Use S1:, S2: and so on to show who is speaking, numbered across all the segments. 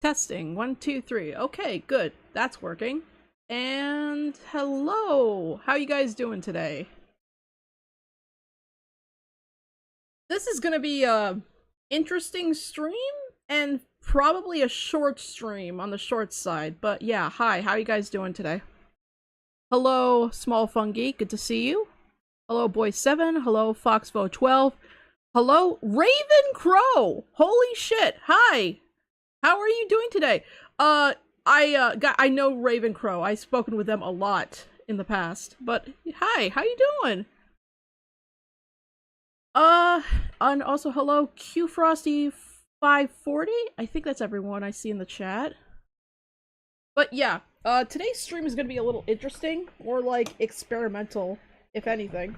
S1: Testing. 1, 2, 3. Okay, good. That's working. And hello. How you guys doing today? This is gonna be a interesting stream and probably a short stream on the short side. But yeah, hi. How you guys doing today? Hello, Small Fungi. Good to see you. Hello, Boy7. Hello, Foxvo12. Hello, Raven Crow. Holy shit. Hi. How are you doing today? I know Raven Crow. I've spoken with them a lot in the past. But hi, how you doing? And also hello, QFrosty540. I think that's everyone I see in the chat. But yeah, today's stream is gonna be a little interesting, or like experimental, if anything.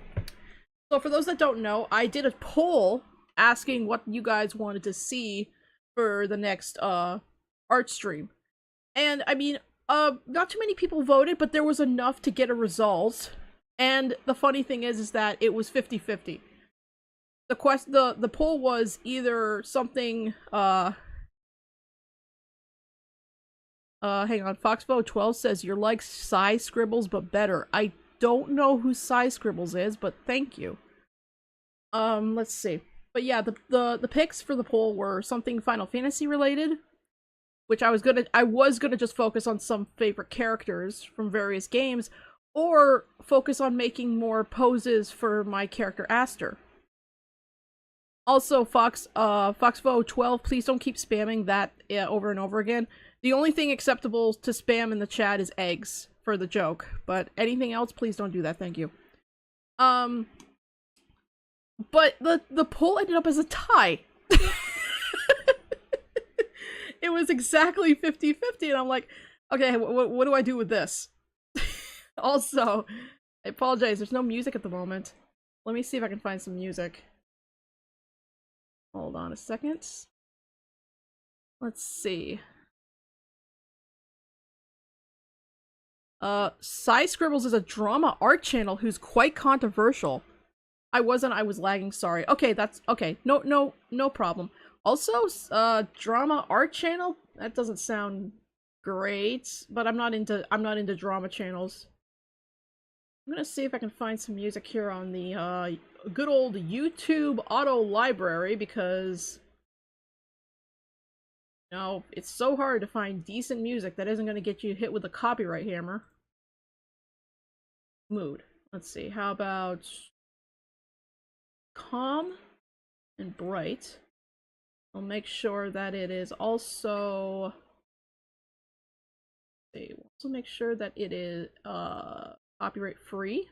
S1: So for those that don't know, I did a poll asking what you guys wanted to see for the next art stream. And I mean, not too many people voted, but there was enough to get a result. And the funny thing is that it was 50-50. The poll was either something hang on, Foxvo12 says you're like Psy Scribbles but better. I don't know who Psy Scribbles is, but thank you. Let's see. But yeah, the picks for the poll were something Final Fantasy related, which I was gonna just focus on some favorite characters from various games, or focus on making more poses for my character Aster. Also, Foxvo12, please don't keep spamming that over and over again. The only thing acceptable to spam in the chat is eggs for the joke, but anything else, please don't do that. Thank you. But the poll ended up as a tie. It was exactly 50-50, and I'm like, okay, what do I do with this? Also, I apologize, there's no music at the moment. Let me see if I can find some music. Hold on a second. Let's see. Psy Scribbles is a drama art channel who's quite controversial. I was lagging, sorry. Okay, that's okay. No problem. Also, drama art channel? That doesn't sound great, but I'm not into drama channels. I'm gonna see if I can find some music here on the good old YouTube auto library, because you know, it's so hard to find decent music that isn't gonna get you hit with a copyright hammer. Mood. Let's see, how about calm and bright. I'll make sure that it is also, let's see, we'll also make sure that it is copyright free.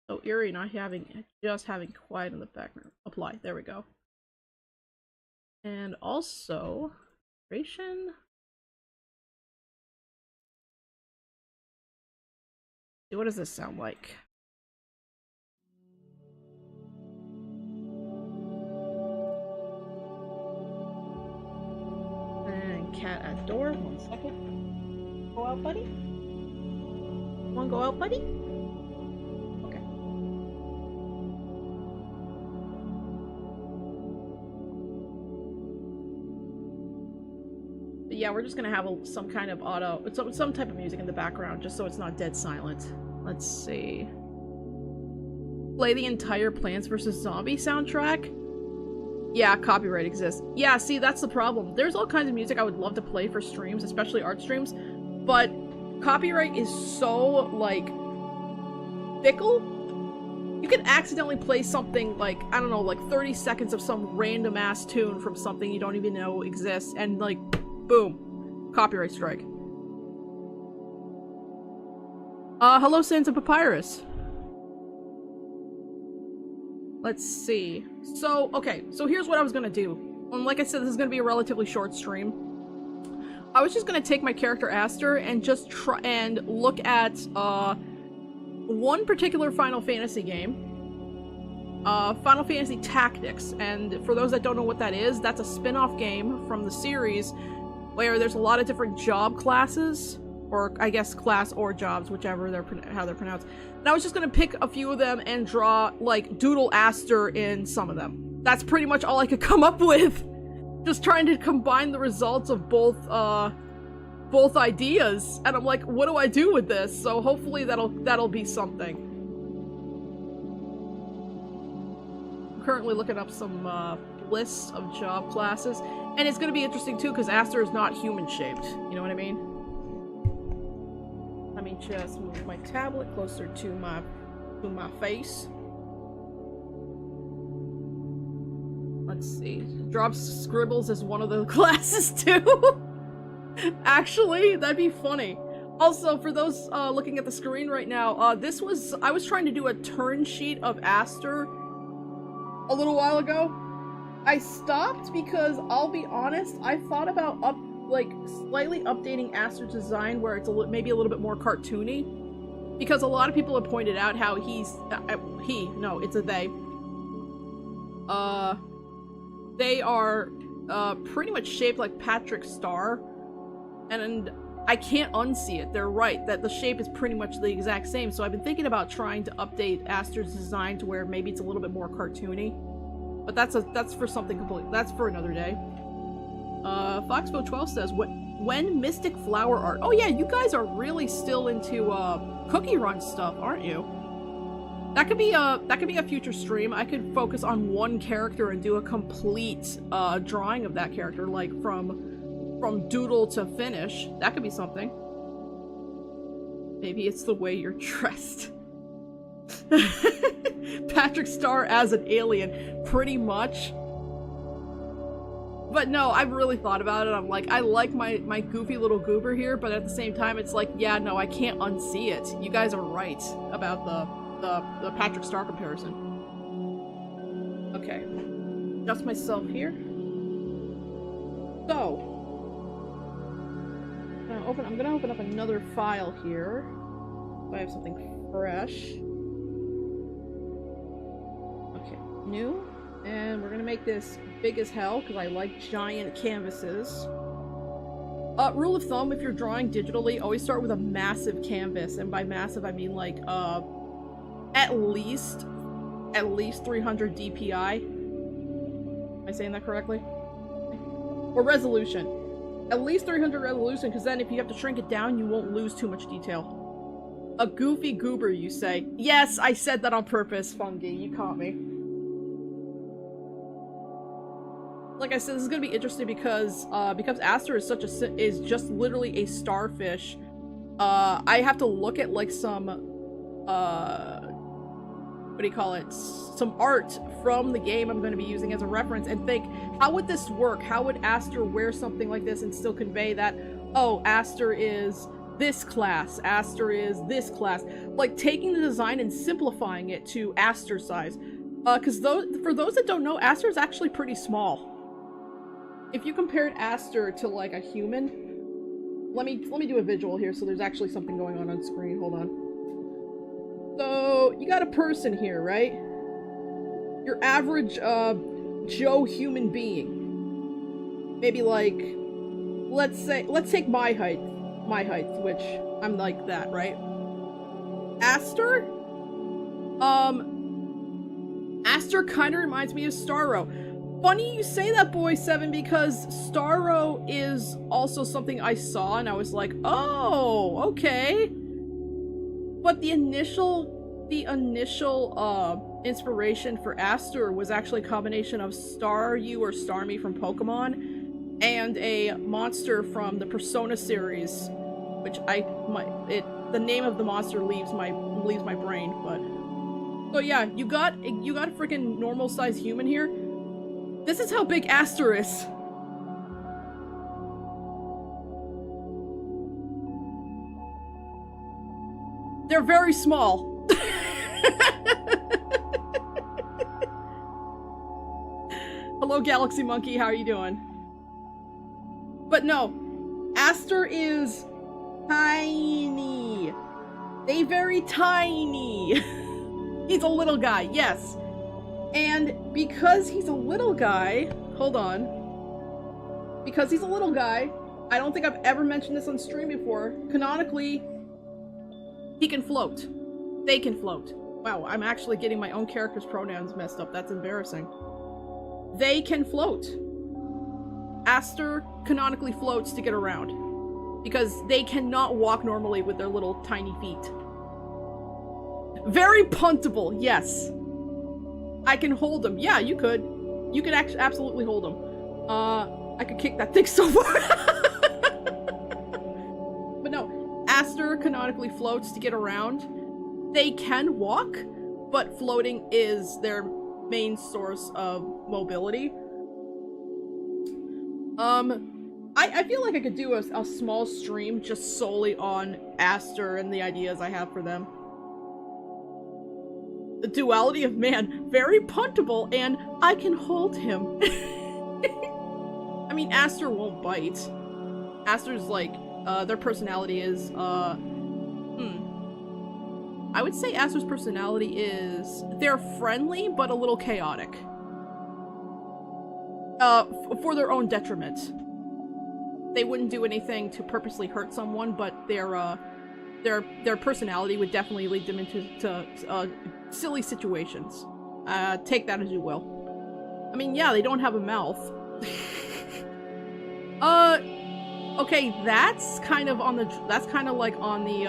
S1: So eerie, not just having quiet in the background. Apply. There we go. And also, duration. What does this sound like? And cat at door. 1 second. Go out, buddy. Wanna go out, buddy? Okay. But yeah, we're just gonna have some kind of some type of music in the background, just so it's not dead silent. Let's see. Play the entire Plants vs. Zombie soundtrack? Yeah, copyright exists. Yeah, see, that's the problem. There's all kinds of music I would love to play for streams, especially art streams, but copyright is so, like, fickle. You can accidentally play something like, I don't know, like 30 seconds of some random ass tune from something you don't even know exists, and like, boom, copyright strike. Hello, Sands of Papyrus. Let's see. So, okay, so here's what I was gonna do. And like I said, this is gonna be a relatively short stream. I was just gonna take my character Aster and just try and look at, one particular Final Fantasy game. Final Fantasy Tactics. And for those that don't know what that is, that's a spin-off game from the series where there's a lot of different job classes. or I guess class or jobs, whichever how they're pronounced. And I was just gonna pick a few of them and draw, like, doodle Aster in some of them. That's pretty much all I could come up with. Just trying to combine the results of both ideas, and I'm like, what do I do with this? So hopefully that'll be something. I'm currently looking up some lists of job classes, and it's gonna be interesting too because Aster is not human shaped. You know what I mean? Let me just move my tablet closer to my face. Let's see. Drops scribbles as one of the classes too. Actually, that'd be funny. Also, for those looking at the screen right now, I was trying to do a turn sheet of Aster a little while ago. I stopped because, I'll be honest, I thought about slightly updating Aster's design where it's maybe a little bit more cartoony. Because a lot of people have pointed out how it's a they. They are pretty much shaped like Patrick Star, and I can't unsee it. They're right, that the shape is pretty much the exact same, so I've been thinking about trying to update Aster's design to where maybe it's a little bit more cartoony. But that's for something completely, that's for another day. Foxbo12 says, when Mystic Flower Art? Oh yeah, you guys are really still into Cookie Run stuff, aren't you? That could be a future stream. I could focus on one character and do a complete drawing of that character, like from doodle to finish. That could be something. Maybe it's the way you're dressed. Patrick Star as an alien, pretty much. But no, I've really thought about it. I'm like, I like my goofy little goober here, but at the same time, it's like, yeah, no, I can't unsee it. You guys are right about the Patrick Star comparison. Okay. Adjust myself here. So. I'm gonna open up another file here. So I have something fresh. Okay. New. And we're gonna make this big as hell, because I like giant canvases. Rule of thumb, if you're drawing digitally, always start with a massive canvas. And by massive, I mean like, at least 300 DPI. Am I saying that correctly? Or resolution. At least 300 resolution, because then if you have to shrink it down, you won't lose too much detail. A goofy goober, you say. Yes, I said that on purpose, Fungi. You caught me. Like I said, this is gonna be interesting because Aster is is just literally a starfish. I have to look at like some what do you call it? Some art from the game I'm going to be using as a reference and think, how would this work? How would Aster wear something like this and still convey that, oh, Aster is this class, Aster is this class. Like taking the design and simplifying it to Aster size. Because for those that don't know, Aster is actually pretty small. If you compared Aster to like a human, let me do a visual here so there's actually something going on screen. Hold on. So, you got a person here, right? Your average, Joe human being. Maybe like, let's take my height, which I'm like that, right? Aster? Aster kinda reminds me of Starro. Funny you say that, Boy7, because Starro is also something I saw and I was like, oh, okay. But the initial inspiration for Aster was actually a combination of Staryu or Starmie from Pokemon and a monster from the Persona series, which the name of the monster leaves my brain, but so yeah, you got a freaking normal sized human here. This is how big Aster is. They're very small. Hello, Galaxy Monkey. How are you doing? But no, Aster is tiny. They very tiny. He's a little guy, yes. And because he's a little guy, hold on. Because he's a little guy, I don't think I've ever mentioned this on stream before. Canonically, he can float. They can float. Wow, I'm actually getting my own character's pronouns messed up. That's embarrassing. They can float. Aster canonically floats to get around. Because they cannot walk normally with their little tiny feet. Very puntable, yes. I can hold him. Yeah, you could. You could actually absolutely hold him. I could kick that thing so far. But no, Aster canonically floats to get around. They can walk, but floating is their main source of mobility. I feel like I could do a small stream just solely on Aster and the ideas I have for them. The duality of man, very puntable, and I can hold him. I mean, Aster won't bite. Aster's like, their personality is, I would say Aster's personality is, they're friendly, but a little chaotic. For their own detriment. They wouldn't do anything to purposely hurt someone, but their personality would definitely lead them into silly situations. Take that as you will. I mean, yeah, they don't have a mouth. Okay, that's kind of on the, that's kind of like on the,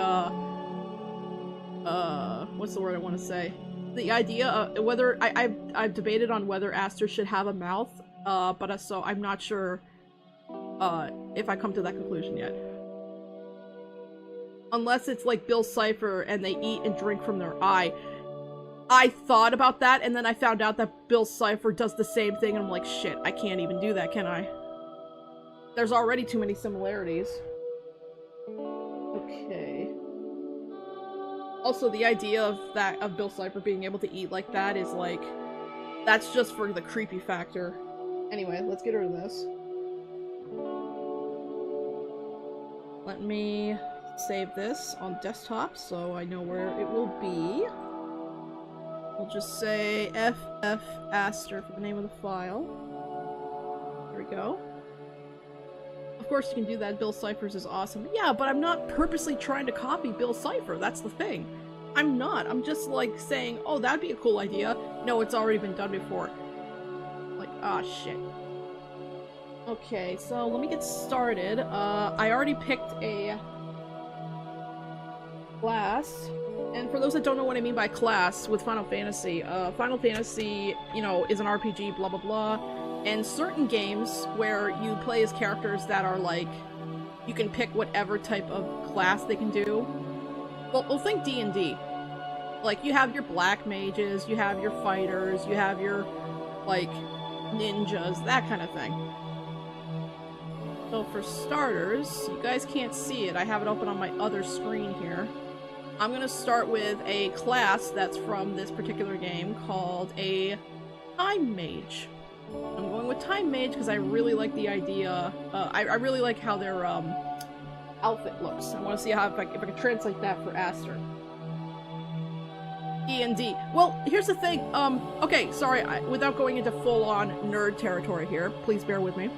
S1: what's the word I want to say? The idea of whether, I've debated on whether Aster should have a mouth, but so I'm not sure, if I come to that conclusion yet. Unless it's like Bill Cipher and they eat and drink from their eye. I thought about that, and then I found out that Bill Cipher does the same thing, and I'm like, shit, I can't even do that, can I? There's already too many similarities. Okay. Also, the idea of Bill Cipher being able to eat like that is like, that's just for the creepy factor. Anyway, let's get rid of this. Let me save this on desktop so I know where it will be. We'll just say FF Aster for the name of the file. There we go. Of course you can do that, Bill Cipher's is awesome. Yeah, but I'm not purposely trying to copy Bill Cipher, that's the thing. I'm not, I'm just like saying, oh, that'd be a cool idea. No, it's already been done before. Like, ah, shit. Okay, so let me get started. I already picked a class. And for those that don't know what I mean by class with Final Fantasy, you know, is an RPG, blah blah blah. And certain games where you play as characters that are like, you can pick whatever type of class they can do. Well, think D&D. Like, you have your black mages, you have your fighters, you have your, like, ninjas, that kind of thing. So for starters, you guys can't see it, I have it open on my other screen here. I'm gonna start with a class that's from this particular game called a Time Mage. I'm going with Time Mage because I really like the idea, I really like how their outfit looks. I want to see how if I can translate that for Aster. D&D. Well, here's the thing, okay, sorry, without going into full-on nerd territory here, please bear with me.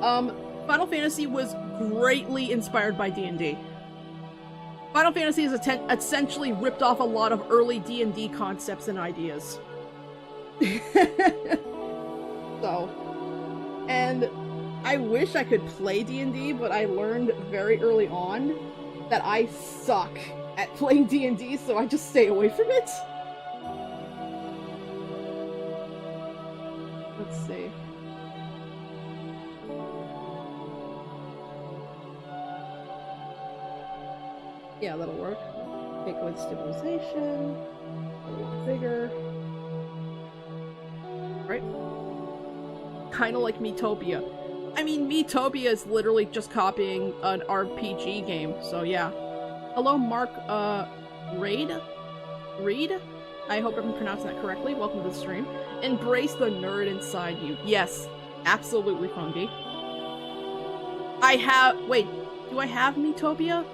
S1: Final Fantasy was greatly inspired by D&D. Final Fantasy has essentially ripped off a lot of early D&D concepts and ideas. So, and I wish I could play D&D, but I learned very early on that I suck at playing D&D, so I just stay away from it. Let's see. Yeah, that'll work. Take away stabilization. A little bigger. Right? Kinda like Miitopia. I mean, Miitopia is literally just copying an RPG game, so yeah. Hello, Mark, Reed? I hope I'm pronouncing that correctly. Welcome to the stream. Embrace the nerd inside you. Yes, absolutely, Fungi. Wait, do I have Miitopia?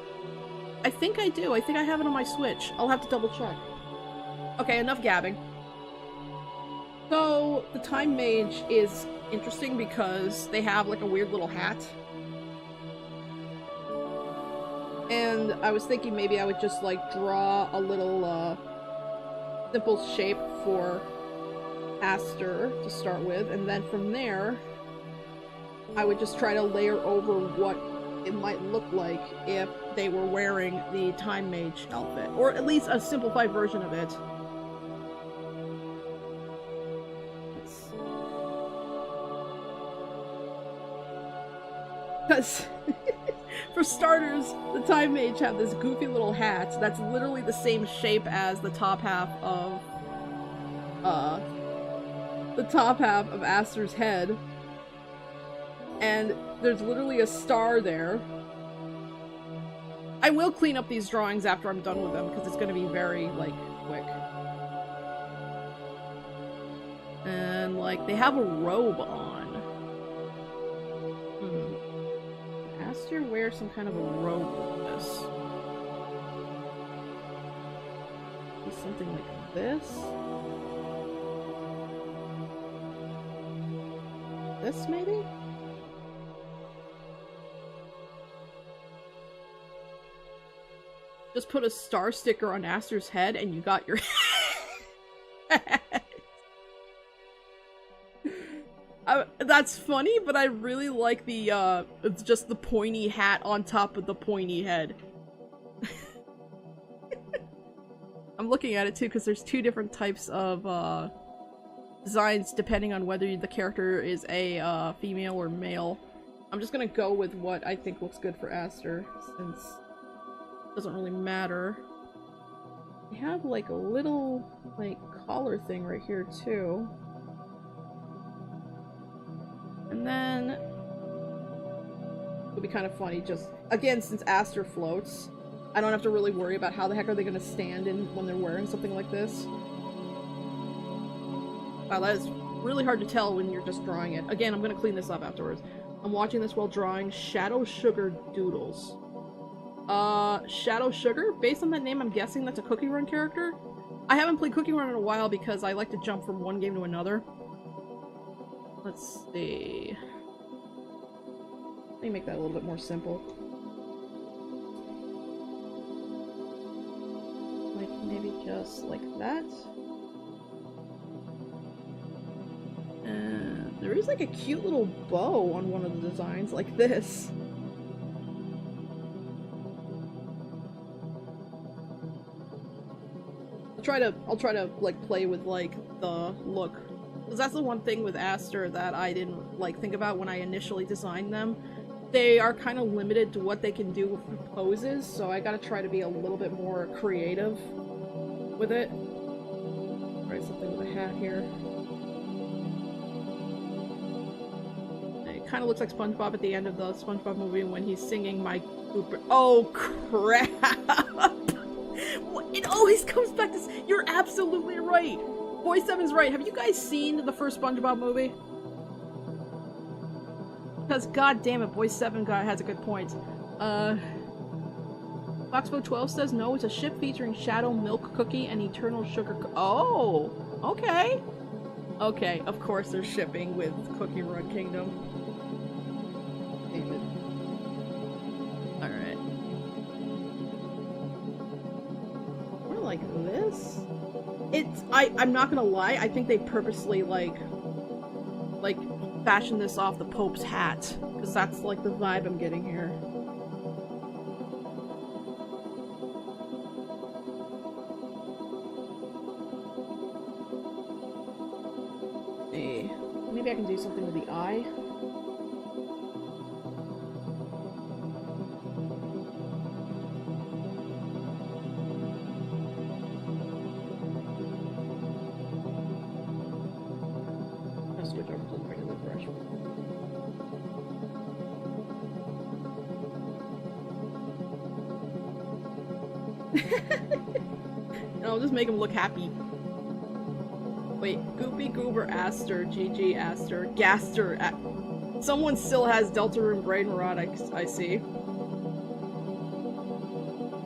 S1: I think I do. I think I have it on my Switch. I'll have to double check. Okay, enough gabbing. So, the Time Mage is interesting because they have like a weird little hat. And I was thinking maybe I would just like draw a little simple shape for Aster to start with, and then from there I would just try to layer over what it might look like if they were wearing the Time Mage outfit, or at least a simplified version of it. Because for starters, the Time Mage have this goofy little hat that's literally the same shape as the top half of Aster's head. And there's literally a star there. I will clean up these drawings after I'm done with them, because it's going to be very, like, quick. And, like, they have a robe on. Aster wears some kind of a robe with this. Something like this. This, maybe? Just put a star sticker on Aster's head and you got your head. That's funny, but I really like the, it's just the pointy hat on top of the pointy head. I'm looking at it too, because there's two different types of, designs depending on whether the character is a, female or male. I'm just gonna go with what I think looks good for Aster, since it doesn't really matter. We have, like, a little, like, collar thing right here, too. And then it would be kind of funny, just again, since Aster floats, I don't have to really worry about how the heck are they going to stand in when they're wearing something like this. Wow, that is really hard to tell when you're just drawing it. Again, I'm going to clean this up afterwards. I'm watching this while drawing Shadow Sugar Doodles. Shadow Sugar? Based on that name, I'm guessing that's a Cookie Run character? I haven't played Cookie Run in a while because I like to jump from one game to another. Let's see. Let me make that a little bit more simple. Like, maybe just like that. And there is like a cute little bow on one of the designs, like this. I'll try to like play with like the look. Because that's the one thing with Aster that I didn't like think about when I initially designed them. They are kind of limited to what they can do with poses, so I gotta try to be a little bit more creative with it. Write something with a hat here. It kind of looks like SpongeBob at the end of the SpongeBob movie when he's singing My Cooper. Oh crap! It always comes back to. You're absolutely right. Boy 7's right. Have you guys seen the first SpongeBob movie? Because god damn it, Boy 7 guy has a good point. Foxbo 12 says no, it's a ship featuring Shadow Milk Cookie and Eternal Sugar Oh! Okay! Okay, of course they're shipping with Cookie Run Kingdom. Damn it. Alright. More like this? I'm not gonna lie, I think they purposely, like, fashioned this off the Pope's hat. Because that's, like, the vibe I'm getting here. Hey, maybe I can do something with the eye. I'll just make him look happy. Wait, Goopy Goober Aster, GG Aster, Gaster. Someone still has Deltarune Brain Rot, I see.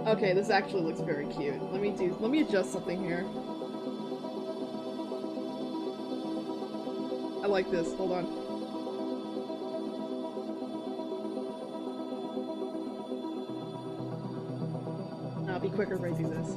S1: Okay, this actually looks very cute. Let me adjust something here. I like this, hold on. quicker if I do this.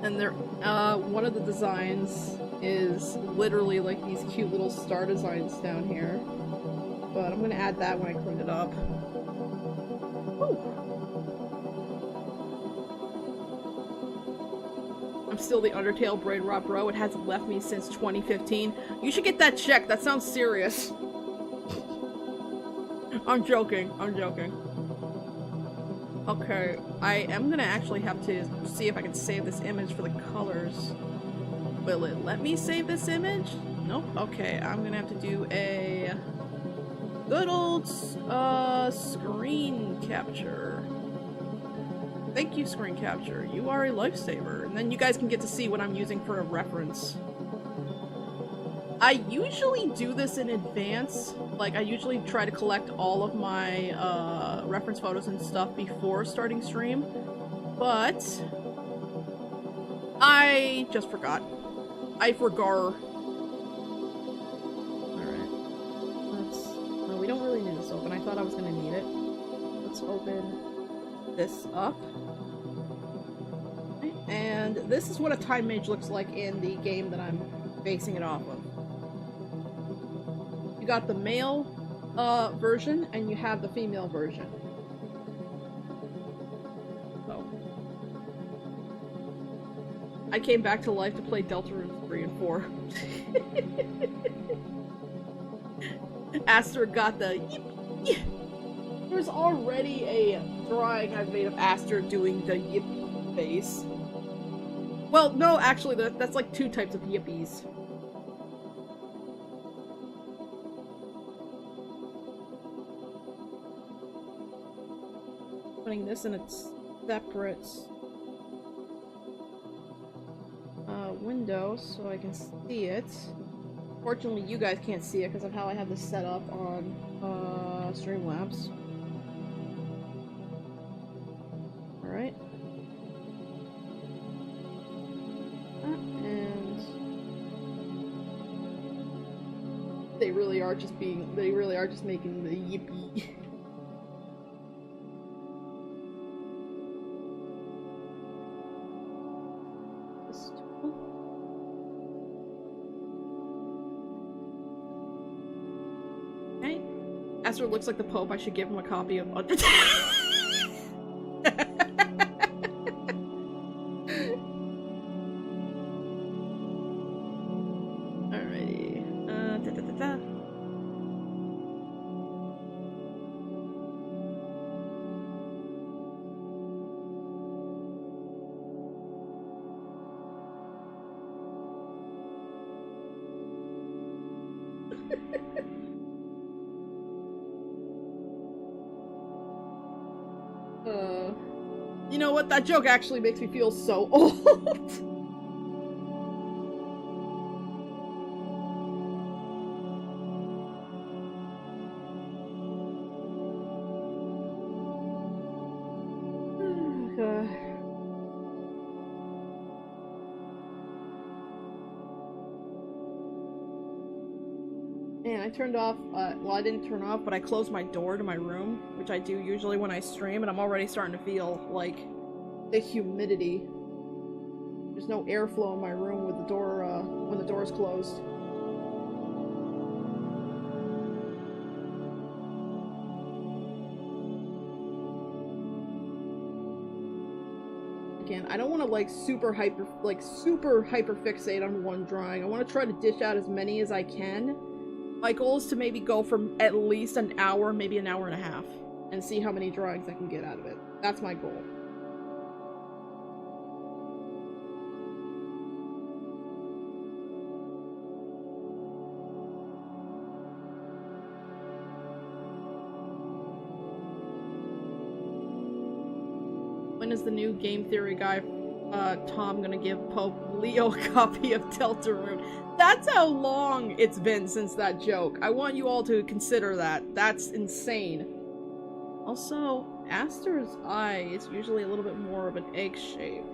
S1: And there, one of the designs is literally like these cute little star designs down here. But I'm gonna add that when I clean it up. Ooh. I'm still the Undertale brain rot bro. It hasn't left me since 2015. You should get that checked. That sounds serious. I'm joking. I'm joking. Okay, I am gonna actually have to see if I can save this image for the colors. Will it let me save this image? Nope. Okay, I'm gonna have to do a good old screen capture. Thank you, screen capture. You are a lifesaver. And then you guys can get to see what I'm using for a reference. I usually do this in advance. Like, I usually try to collect all of my reference photos and stuff before starting stream, but I just forgot. I forgot. Alright. No, we don't really need this open. I thought I was gonna need it. Let's open this up. Okay. And this is what a time mage looks like in the game that I'm basing it off of. You got the male version, and you have the female version. So. I came back to life to play Deltarune 3 and 4. Aster got the yip. There's already a drawing I've made of Aster doing the yippee face. Well, no, actually, that's like two types of yippies. Putting this in its separate window so I can see it. Fortunately, you guys can't see it because of how I have this set up on Streamlabs. Alright. And they really are just making the yippee. Aster looks like the Pope. I should give him a copy of Undertale. Alrighty. You know what? That joke actually makes me feel so old. Man, I turned off, well, I didn't turn off, but I closed my door to my room, which I do usually when I stream, and I'm already starting to feel, like, the humidity. There's no airflow in my room with the door, when the door's closed. Again, I don't want to, like, super hyper fixate on one drawing. I want to try to dish out as many as I can. My goal is to maybe go for at least an hour, maybe an hour and a half, and see how many drawings I can get out of it. That's my goal. When is the new game theory guy Tom gonna give Pope Leo a copy of Deltarune. That's how long it's been since that joke. I want you all to consider that. That's insane. Also, Aster's eye is usually a little bit more of an egg shape.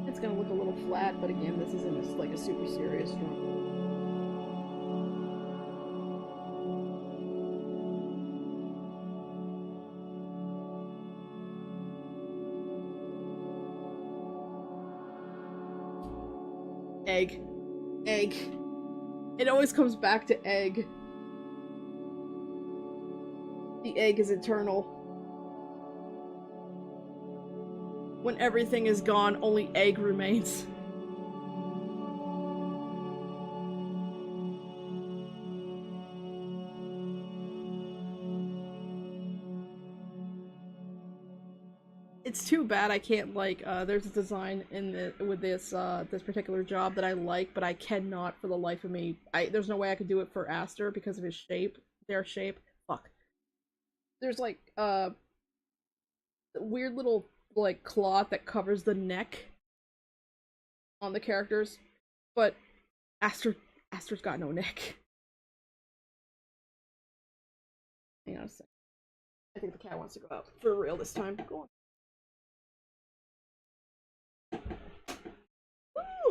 S1: It's gonna look a little flat, but again, this isn't like a super serious drum. Egg. Egg. It always comes back to egg. The egg is eternal. When everything is gone, only egg remains. It's too bad I can't, like, there's a design in with this, this particular job that I like, but I cannot for the life of me. There's no way I could do it for Aster because of his shape, their shape. Fuck. There's, like, weird little, like, cloth that covers the neck on the characters, but Aster's got no neck. Hang on a sec. I think the cat wants to go out for real this time. Go on.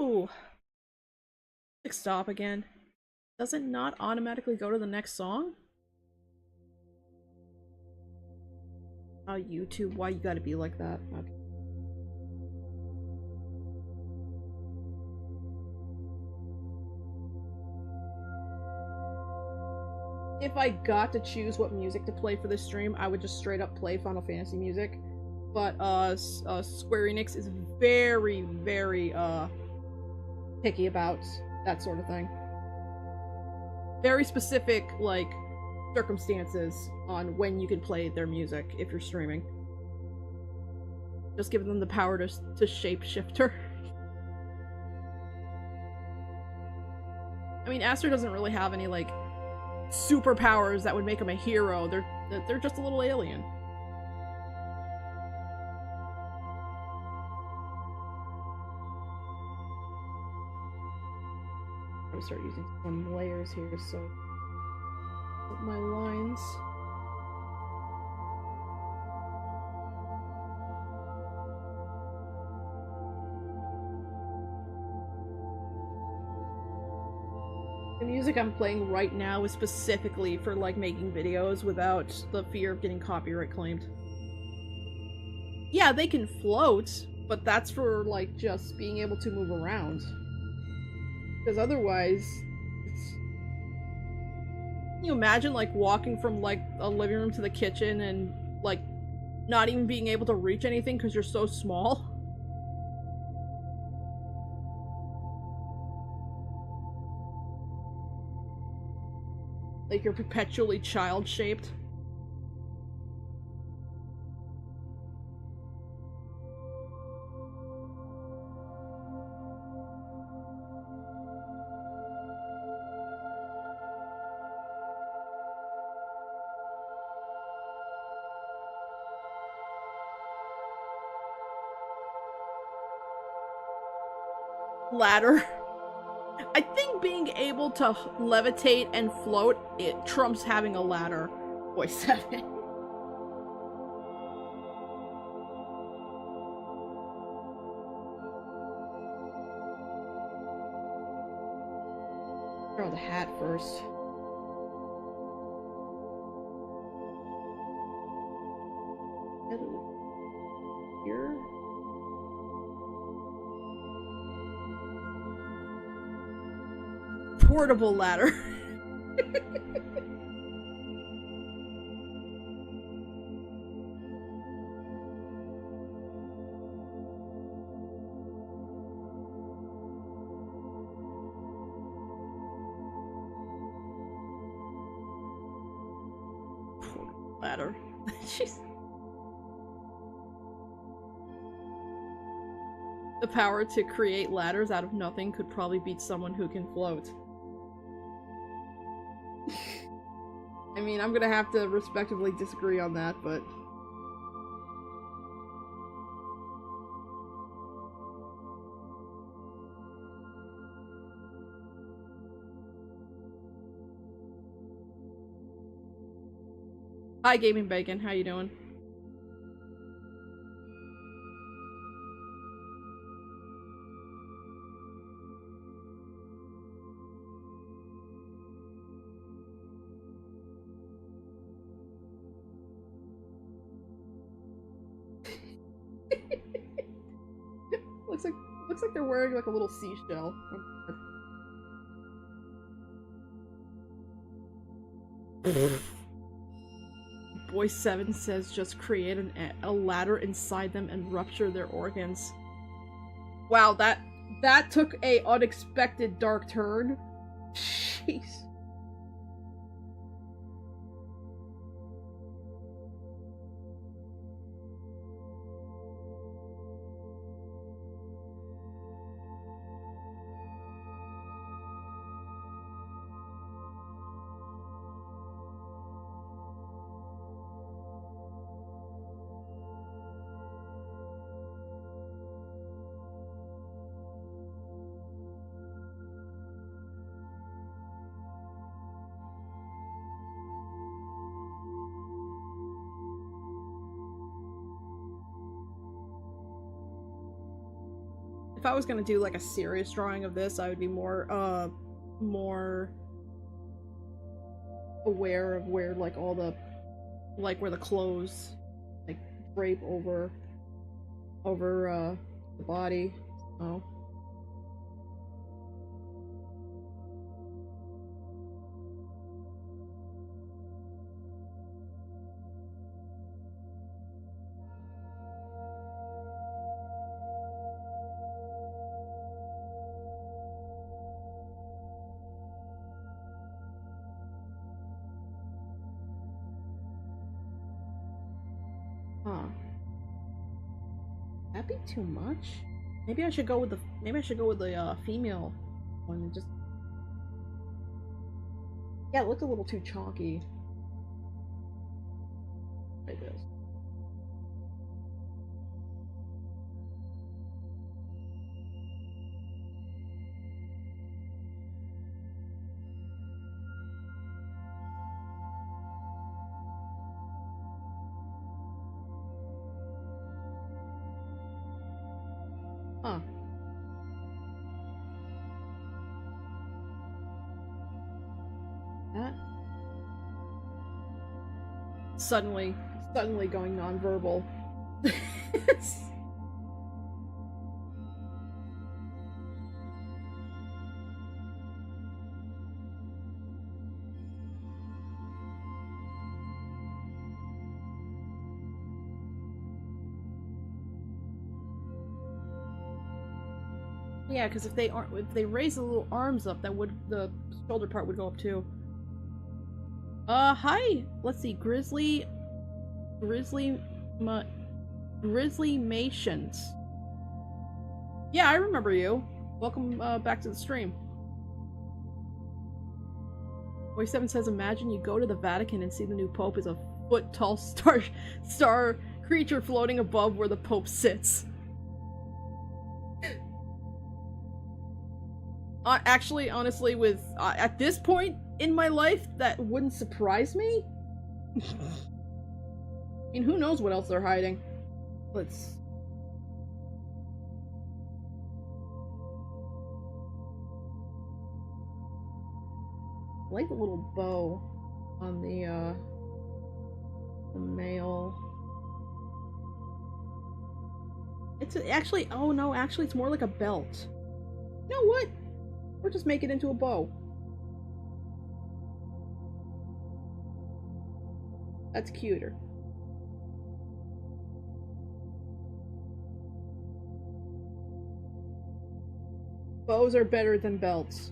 S1: Ooh! Click stop again. Does it not automatically go to the next song? Oh, YouTube, why you gotta be like that? Okay. If I got to choose what music to play for this stream, I would just straight up play Final Fantasy music. But, Square Enix is very, very, picky about that sort of thing. Very specific, like, circumstances on when you can play their music if you're streaming. Just giving them the power to shapeshifter. I mean, Aster doesn't really have any, like, superpowers that would make him a hero. They're just a little alien. I'm gonna start using some layers here so with my lines. The music I'm playing right now is specifically for, like, making videos without the fear of getting copyright claimed. Yeah, they can float, but that's for, like, just being able to move around. Because otherwise, it's... Can you imagine, like, walking from, like, a living room to the kitchen and, like, not even being able to reach anything because you're so small? Like, you're perpetually child-shaped. Ladder. I think being able to levitate and float, it trumps having a ladder. Voice 7. Throw the hat first. Here. Portable ladder. Ladder. Jeez. The power to create ladders out of nothing could probably beat someone who can float. I mean, I'm gonna have to respectively disagree on that, but... Hi, Gaming Bacon. How you doing? Looks like they're wearing like a little seashell. Boy 7 says just create a ladder inside them and rupture their organs. Wow, that took a unexpected dark turn. Jeez. If I was gonna do like a serious drawing of this, I would be more aware of where like all the, like where the clothes like drape over the body. Oh. Huh. That'd be too much. Maybe I should go with the female one and just, yeah, it looked a little too chalky. Like this. Huh. That suddenly going nonverbal. Yeah, because if they raise the little arms up, the shoulder part would go up too. Hi. Let's see, Grizzly Mations. Yeah, I remember you. Welcome back to the stream. Boy 7 says, imagine you go to the Vatican and see the new Pope is a foot-tall star creature floating above where the Pope sits. Actually, honestly, with at this point in my life, that wouldn't surprise me. I mean, who knows what else they're hiding? Let's... I like the little bow on the male. It's actually, oh no, actually it's more like a belt. You know what? Or just make it into a bow. That's cuter. Bows are better than belts.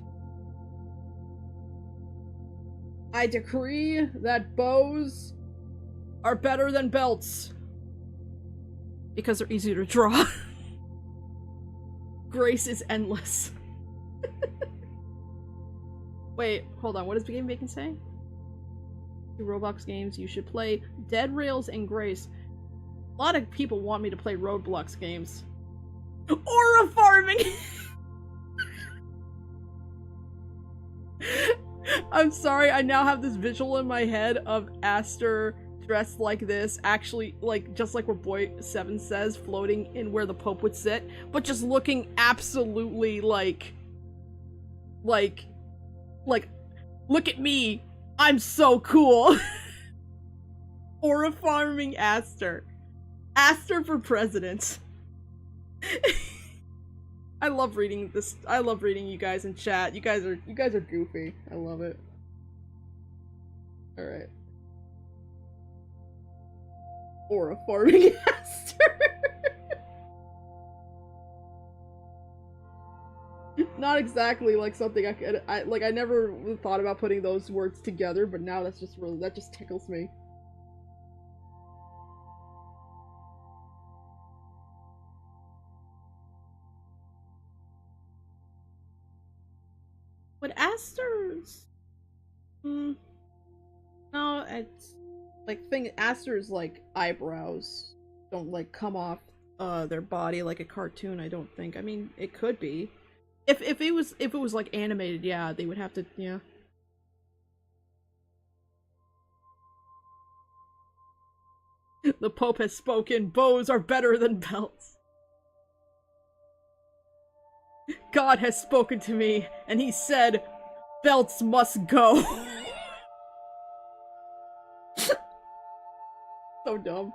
S1: I decree that bows are better than belts. Because they're easier to draw. Grace is endless. Wait, hold on. What does Game Bacon say? Roblox games you should play Dead Rails and Grace. A lot of people want me to play Roblox games. Aura farming! I'm sorry, I now have this visual in my head of Aster dressed like this, actually, like, just like what Boy 7 says, floating in where the Pope would sit, but just looking absolutely like, look at me, I'm so cool. Aura farming Aster. Aster for president. I love reading this. I love reading you guys in chat. You guys are goofy. I love it. All right. Aura farming Aster. Not exactly like something I never thought about putting those words together, but now that just tickles me. But Aster's... no, it's... like, Aster's, like, eyebrows don't, like, come off, their body like a cartoon, I don't think. I mean, it could be. If it was, like, animated, yeah, they would have to, yeah. The Pope has spoken. Bows are better than belts. God has spoken to me, and he said, belts must go. So dumb.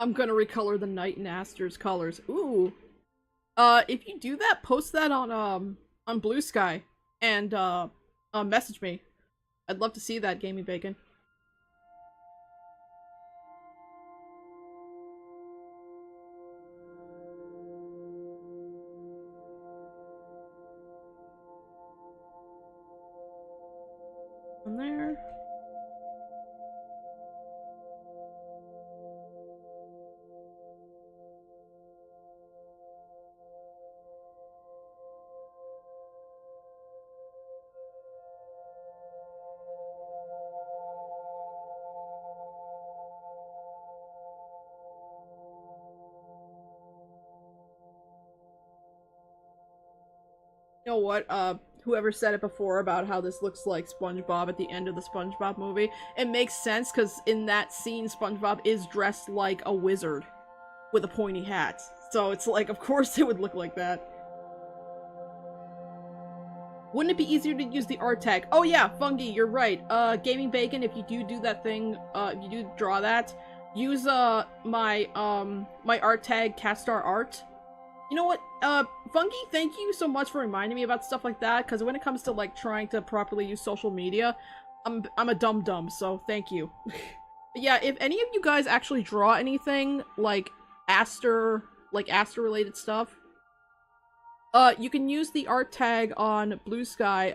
S1: I'm gonna recolor the knight in Aster's colors. Ooh. If you do that, post that on Blue Sky and message me. I'd love to see that, Gaming Bacon. On there. You know what, whoever said it before about how this looks like SpongeBob at the end of the SpongeBob movie, it makes sense because in that scene, SpongeBob is dressed like a wizard with a pointy hat. So it's like, of course it would look like that. Wouldn't it be easier to use the art tag? Oh yeah, Fungi, you're right. Gaming Bacon, if you do that thing, if you do draw that, use, my art tag, KaStar Art. You know what, Fungi, thank you so much for reminding me about stuff like that, because when it comes to, like, trying to properly use social media, I'm a dum-dum, so thank you. But yeah, if any of you guys actually draw anything, like, Aster-related stuff, you can use the art tag on Blue Sky,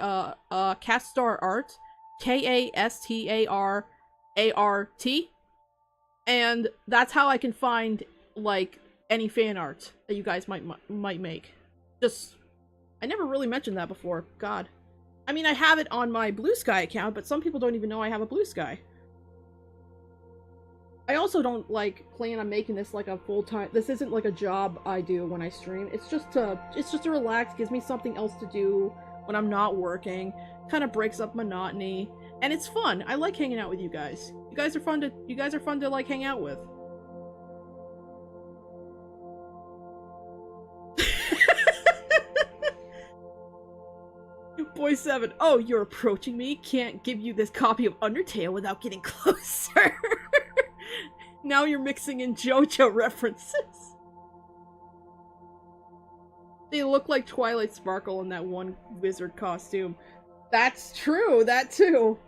S1: KaStar Art, KaStarArt, and that's how I can find, like, any fan art that you guys might make. Just, I never really mentioned that before. God. I mean, I have it on my Blue Sky account, but some people don't even know I have a Blue Sky. I also don't, like, plan on making this like a full-time... This isn't like a job I do when I stream. It's just to relax, gives me something else to do when I'm not working. Kind of breaks up monotony. And it's fun. I like hanging out with you guys. You guys are fun to like hang out with. Boy 7, oh, you're approaching me? Can't give you this copy of Undertale without getting closer. Now you're mixing in JoJo references. They look like Twilight Sparkle in that one wizard costume. That's true, that too.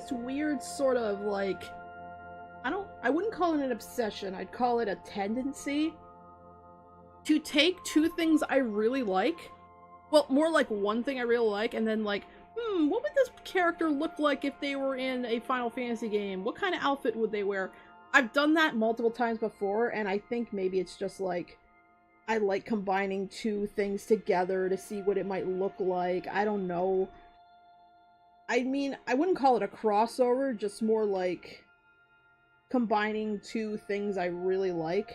S1: this weird sort of like, I wouldn't call it an obsession, I'd call it a tendency to take two things I really like, well, more like one thing I really like, and then like, what would this character look like if they were in a Final Fantasy game? What kind of outfit would they wear? I've done that multiple times before, and I think maybe it's just like, I like combining two things together to see what it might look like. I don't know. I mean, I wouldn't call it a crossover, just more like combining two things I really like.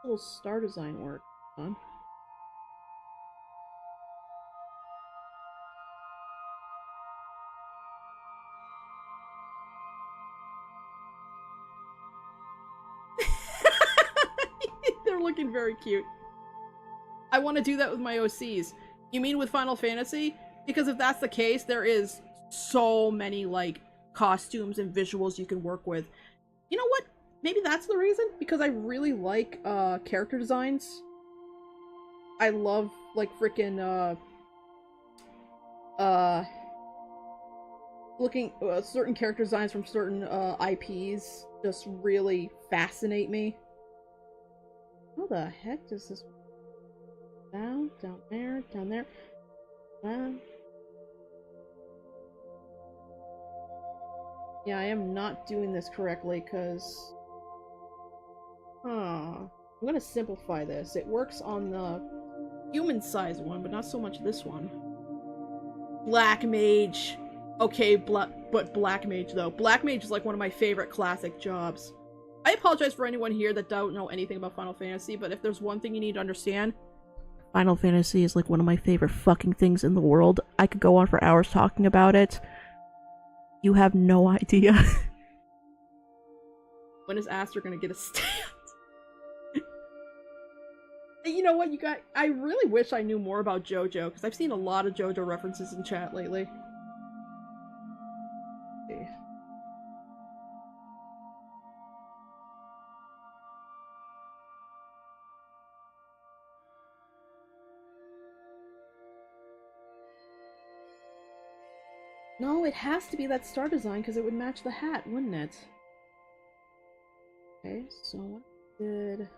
S1: A little star design work. Huh? They're looking very cute. I want to do that with my OCs. You mean with Final Fantasy? Because if that's the case, there is so many, like, costumes and visuals you can work with. You know what? Maybe that's the reason? Because I really like, character designs. I love, like, frickin', looking, certain character designs from certain, IPs just really fascinate me. How the heck does this... Down there, down there. Yeah, I am not doing this correctly, because... I'm gonna simplify this. It works on the human-sized one, but not so much this one. Black Mage! Okay, but Black Mage, though. Black Mage is like one of my favorite classic jobs. I apologize for anyone here that don't know anything about Final Fantasy, but if there's one thing you need to understand, Final Fantasy is like one of my favorite fucking things in the world. I could go on for hours talking about it. You have no idea. When is Aster gonna get a stand? You know what, you got- I really wish I knew more about JoJo, because I've seen a lot of JoJo references in chat lately. Okay. No, it has to be that star design, because it would match the hat, wouldn't it? Okay, so what did...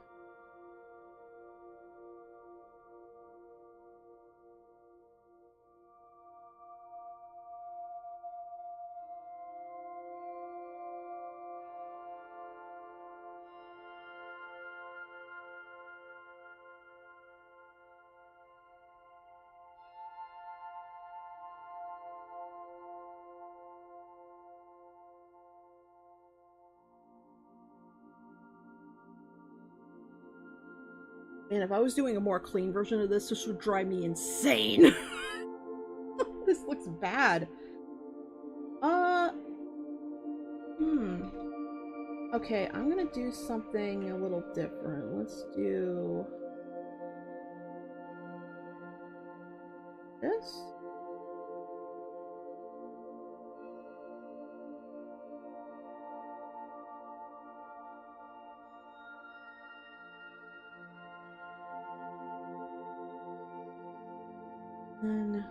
S1: Man, if I was doing a more clean version of this, this would drive me insane. This looks bad. Okay, I'm gonna do something a little different. Let's do... this? Then...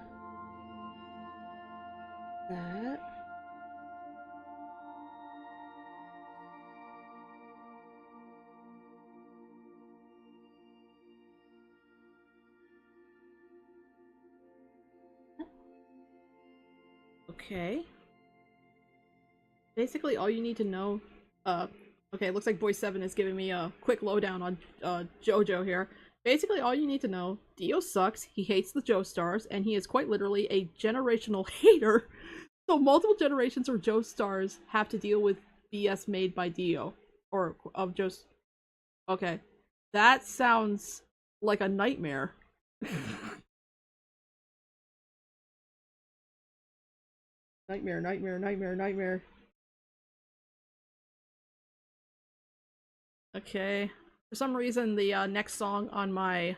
S1: that... Okay. Basically, all you need to know, okay, it looks like Boy 7 is giving me a quick lowdown on, JoJo here. Basically, all you need to know, Dio sucks, he hates the Joestars, and he is quite literally a generational hater. So multiple generations of Joestars have to deal with BS made by Dio. Or, of Joes... Okay. That sounds like a nightmare. Nightmare, nightmare, nightmare, nightmare. Okay. For some reason, the next song on my...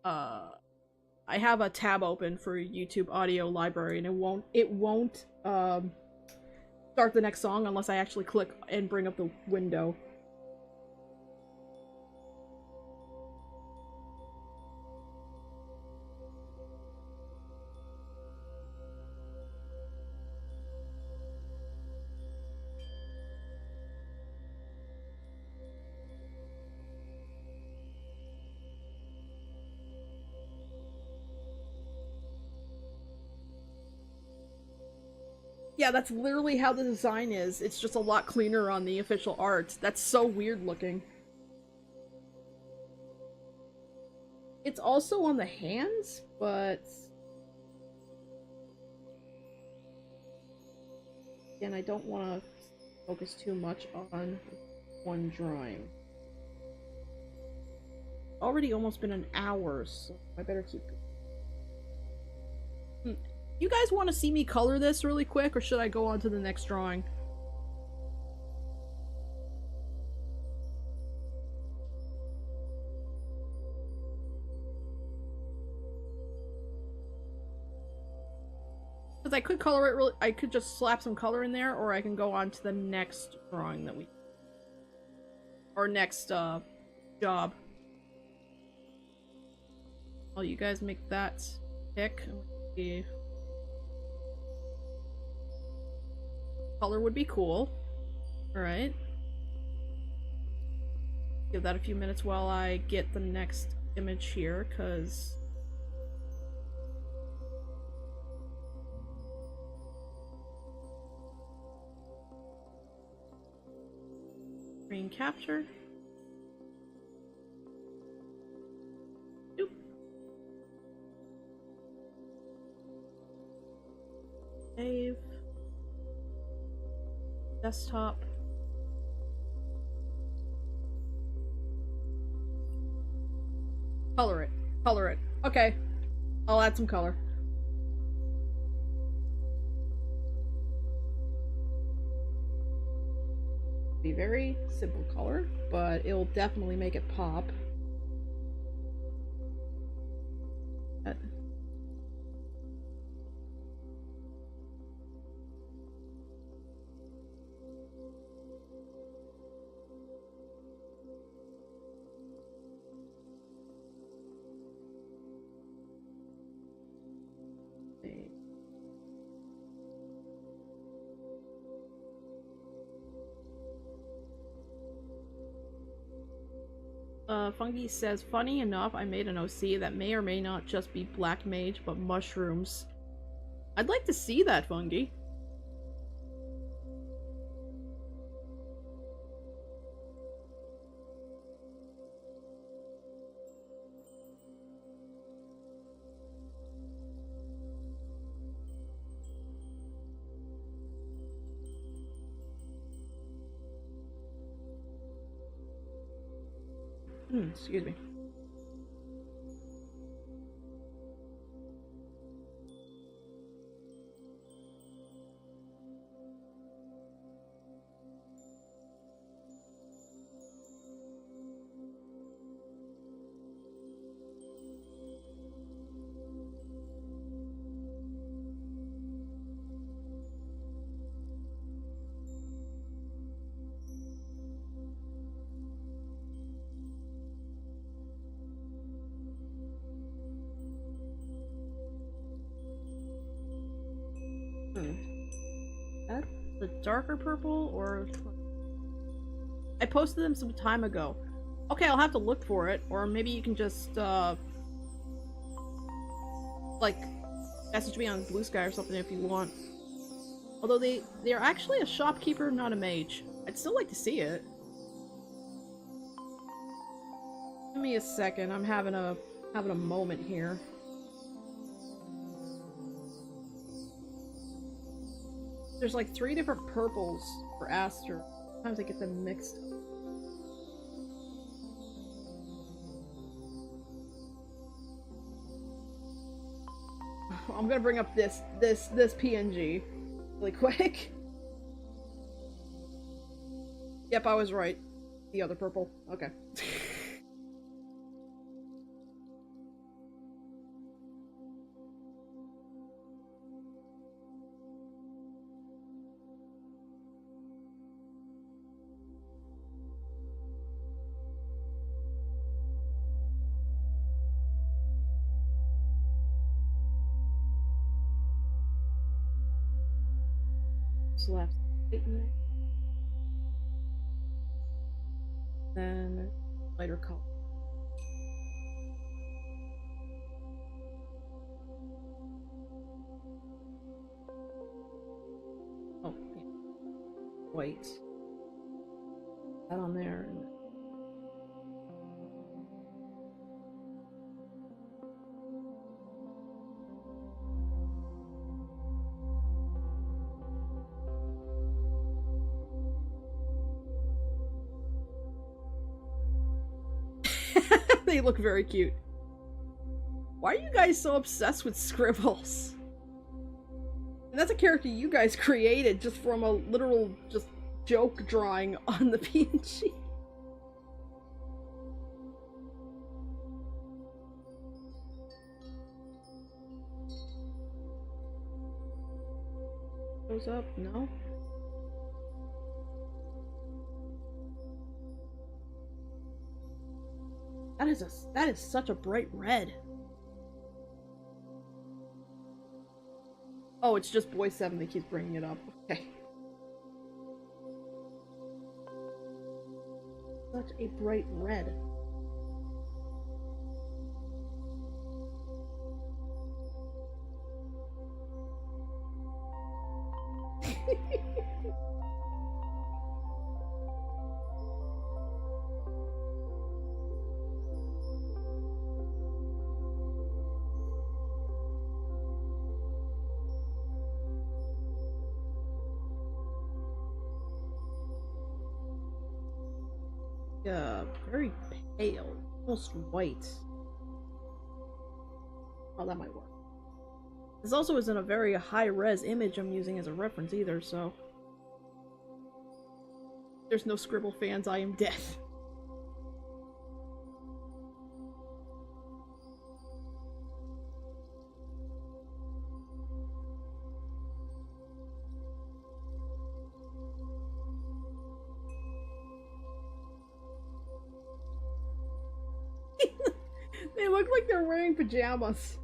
S1: I have a tab open for YouTube audio library, and it won't start the next song unless I actually click and bring up the window. Yeah, that's literally how the design is. It's just a lot cleaner on the official art. That's so weird looking. It's also on the hands, but... Again, I don't want to focus too much on one drawing. Already almost been an hour, so I better keep going. You guys want to see me color this really quick, or should I go on to the next drawing? Because I could color it really- I could just slap some color in there, or I can go on to the next drawing that we... Or next, job. Well, you guys make that pick. Color would be cool. Alright. Give that a few minutes while I get the next image here, because... Screen capture. Oop. Save. Desktop. Color it. Color it. Okay. I'll add some color. Be very simple color, but it'll definitely make it pop. Fungi says, funny enough, I made an OC that may or may not just be black mage, but mushrooms. I'd like to see that, Fungi. Excuse me. That the darker purple, or I posted them some time ago. Okay, I'll have to look for it, or maybe you can just like message me on Blue Sky or something if you want. Although they're actually a shopkeeper, not a mage. I'd still like to see it. Give me a second. I'm having a moment here. There's like 3 different purples for Aster. Sometimes I get them mixed up. I'm gonna bring up this PNG really quick. Yep, I was right. The other purple. Okay. Left, then lighter color. white. That on there. They look very cute. Why are you guys so obsessed with scribbles? And that's a character you guys created just from a literal just joke drawing on the PNG. Goes up? No? That is such a bright red. Oh, it's just Boy 7 that keeps bringing it up. Okay. Such a bright red. Very pale, almost white. Oh, that might work. This also isn't a very high-res image I'm using as a reference either, so... There's no Scribble fans, I am death. They look like they're wearing pajamas.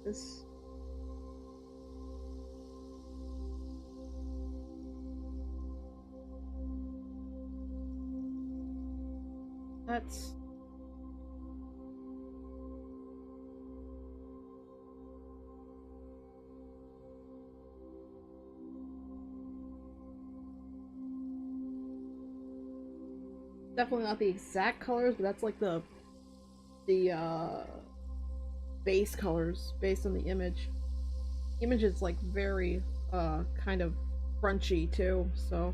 S1: This. That's definitely not the exact colors, but that's like the base colors based on the image. The image is like very kind of crunchy too, so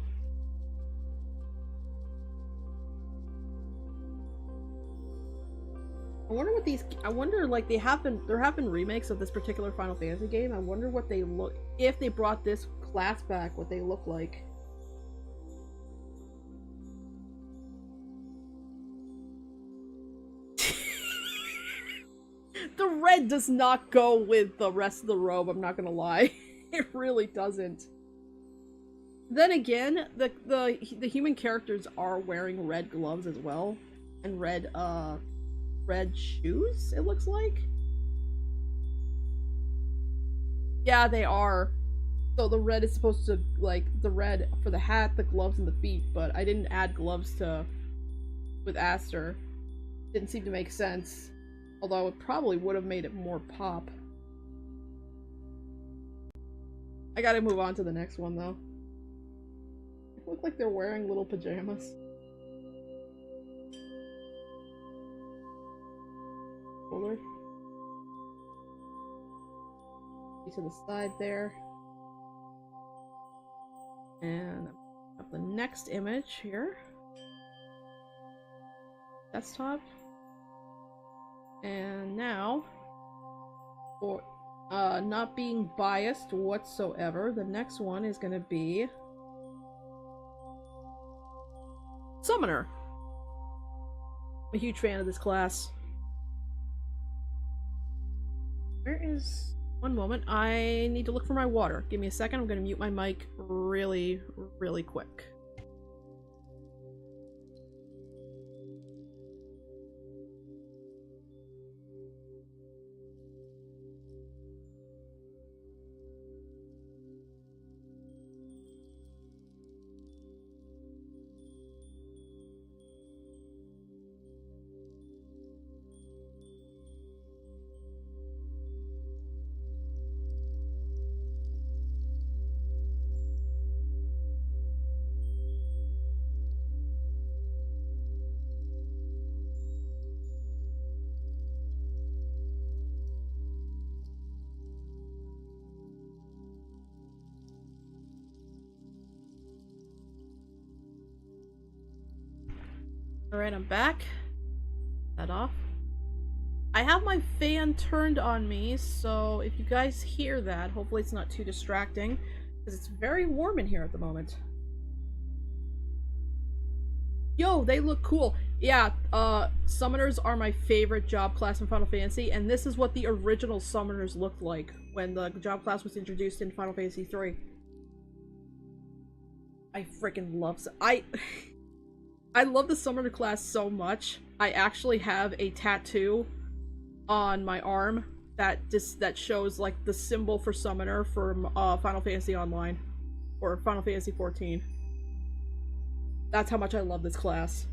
S1: I wonder what these like there have been remakes of this particular Final Fantasy game. I wonder what they look, if they brought this class back, what they look like. The red does not go with the rest of the robe, I'm not gonna lie. It really doesn't. Then again, the human characters are wearing red gloves as well. And red shoes, it looks like? Yeah, they are. So the red is supposed to, like, the red for the hat, the gloves, and the feet, but I didn't add gloves with Aster. Didn't seem to make sense. Although it probably would have made it more pop. I gotta move on to the next one, though. They look like they're wearing little pajamas. Shoulder. To the side there. And up the next image here. Desktop. And now, for not being biased whatsoever, the next one is going to be Summoner. I'm a huge fan of this class. Where is One moment. I need to look for my water. Give me a second. I'm gonna mute my mic really, really quick. Alright, I'm back. That off. I have my fan turned on me, so if you guys hear that, hopefully it's not too distracting, because it's very warm in here at the moment. Yo, they look cool. Yeah, summoners are my favorite job class in Final Fantasy, and this is what the original summoners looked like when the job class was introduced in Final Fantasy 3. I freaking love I love the summoner class so much. I actually have a tattoo on my arm that shows like the symbol for summoner from Final Fantasy Online or Final Fantasy 14. That's how much I love this class.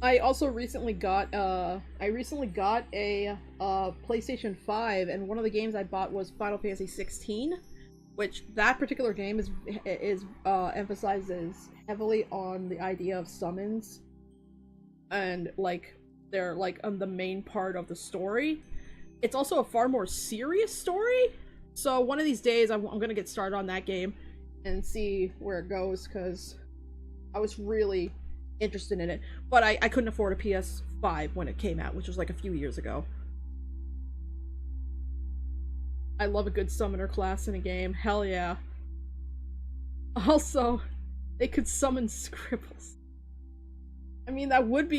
S1: I also recently got a PlayStation 5, and one of the games I bought was Final Fantasy 16. Which that particular game is emphasizes heavily on the idea of summons, and like they're like on the main part of the story. It's also a far more serious story. So one of these days, I'm gonna get started on that game and see where it goes, because I was really interested in it, but I couldn't afford a PS5 when it came out, which was like a few years ago. I love a good summoner class in a game. Hell yeah. Also, they could summon scribbles. I mean, that would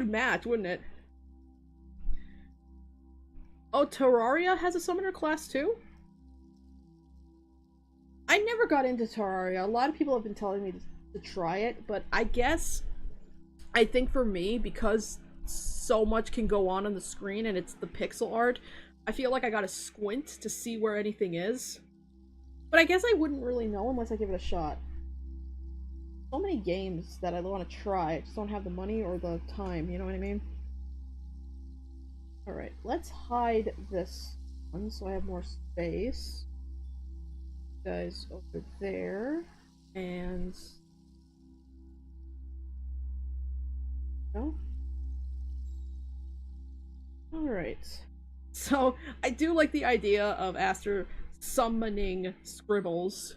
S1: match, wouldn't it? Oh, Terraria has a summoner class too? I never got into Terraria. A lot of people have been telling me to try it, but I think for me, because so much can go on the screen and it's the pixel art, I feel like I gotta squint to see where anything is. But I guess I wouldn't really know unless I give it a shot. So many games that I want to try, I just don't have the money or the time, you know what I mean? Alright, let's hide this one so I have more space. Guys over there. And... no? Alright. So, I do like the idea of Aster summoning scribbles.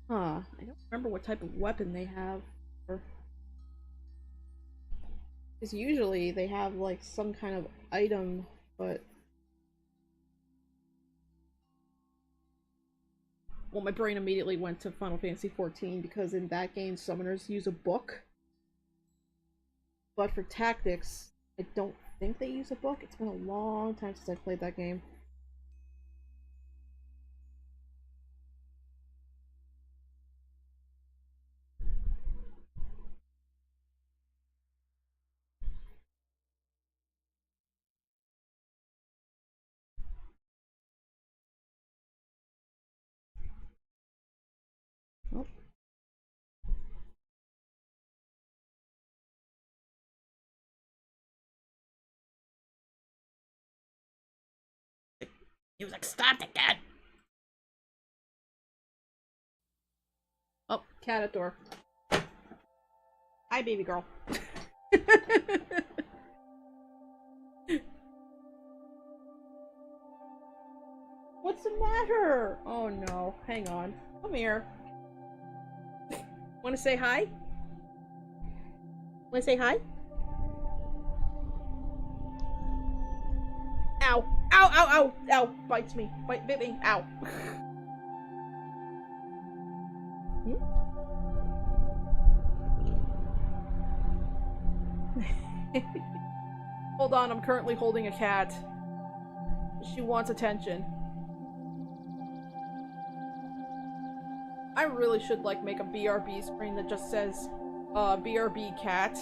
S1: Huh, I don't remember what type of weapon they have. Because usually they have like some kind of item, but... well, my brain immediately went to Final Fantasy 14 because in that game summoners use a book. But for tactics, I don't think they use a book. It's been a long time since I played that game. Oh. He was like, stop the cat! Oh, cat at door. Hi, baby girl. What's the matter? Oh no, hang on. Come here. Wanna say hi? Wanna say hi? Ow! Ow! Ow! Ow! Ow! Bites me. Bite me. Ow. Hold on, I'm currently holding a cat. She wants attention. I really should, like, make a BRB screen that just says, BRB cat.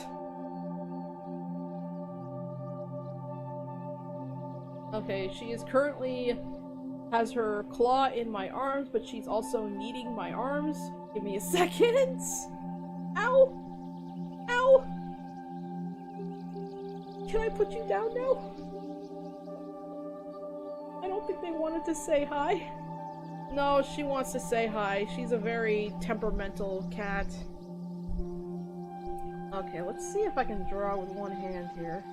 S1: Okay, she is currently has her claw in my arms, but she's also kneading my arms. Give me a second. Ow! Ow! Can I put you down now? I don't think they wanted to say hi. No, she wants to say hi. She's a very temperamental cat. Okay, let's see if I can draw with one hand here.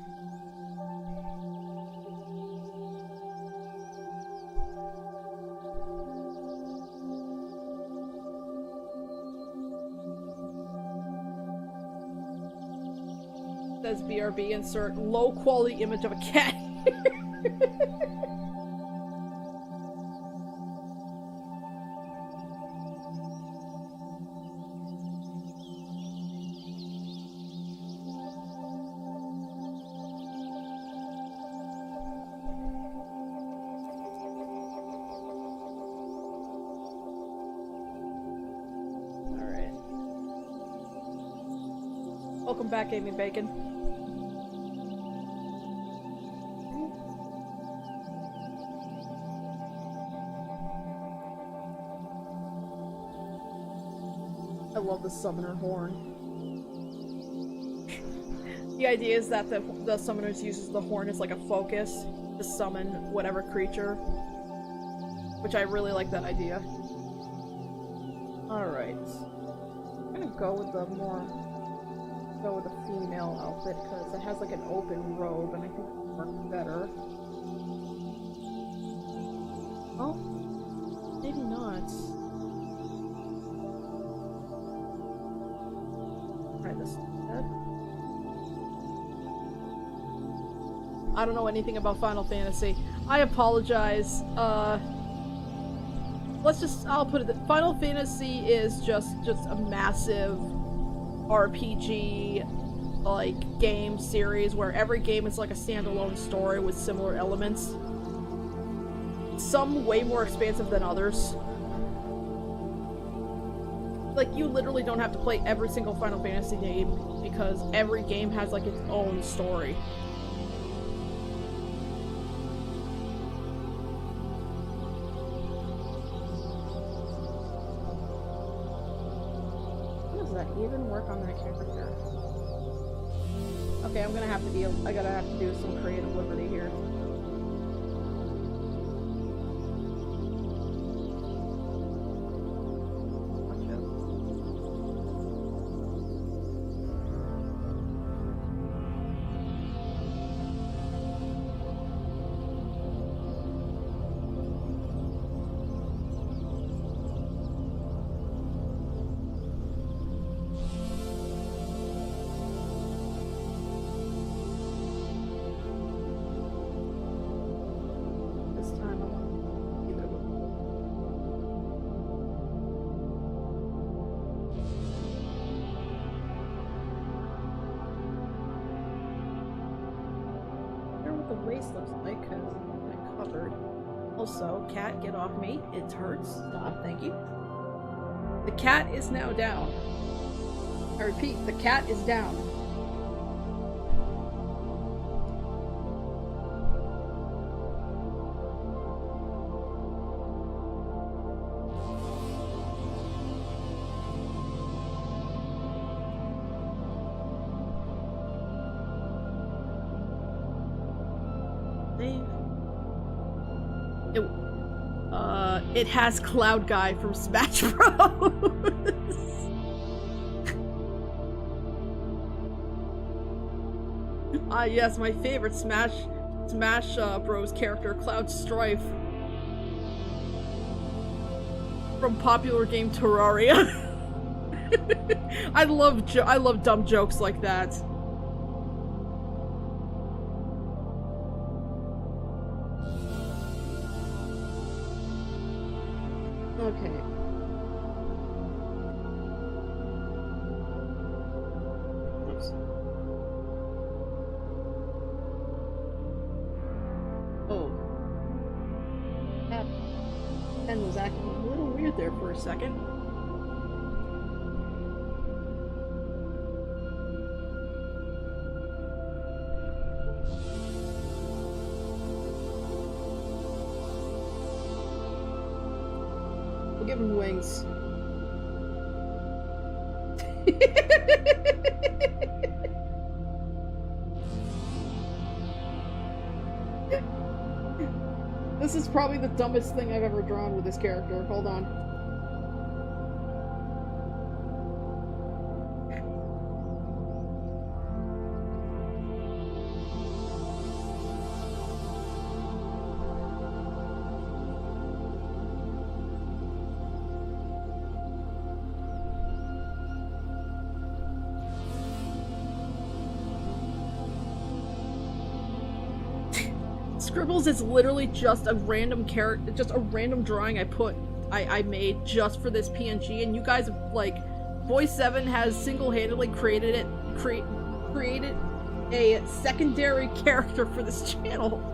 S1: Says BRB, insert low quality image of a cat. Alright. Welcome back, Amy Bacon. I love the summoner horn. The idea is that the summoners uses the horn as like a focus to summon whatever creature, which I really like that idea. Alright. I'm gonna go with the female outfit because it has like an open robe and I think it'll work better. Oh, maybe not. Try this instead. I don't know anything about Final Fantasy. I apologize. I'll put it that Final Fantasy is just a massive RPG like game series where every game is like a standalone story with similar elements. Some way more expansive than others. Like, you literally don't have to play every single Final Fantasy game because every game has like its own story. How does that even work on that character? Okay, I gotta have to do some creative liberty here. Looks like because I'm covered. Also, cat, get off me. It hurts. Stop. Thank you. The cat is now down. I repeat, the cat is down. It has Cloud Guy from Smash Bros. Ah, yes, my favorite Smash Bros character, Cloud Strife. from popular game Terraria. I love dumb jokes like that. Okay. Oops. Oh. That pen was acting a little weird there for a second. We'll give him wings. This is probably the dumbest thing I've ever drawn with this character. Hold on. Scribbles is literally just a random character, just a random drawing I made just for this PNG, and you guys have, like, Boy7 has single-handedly created a secondary character for this channel.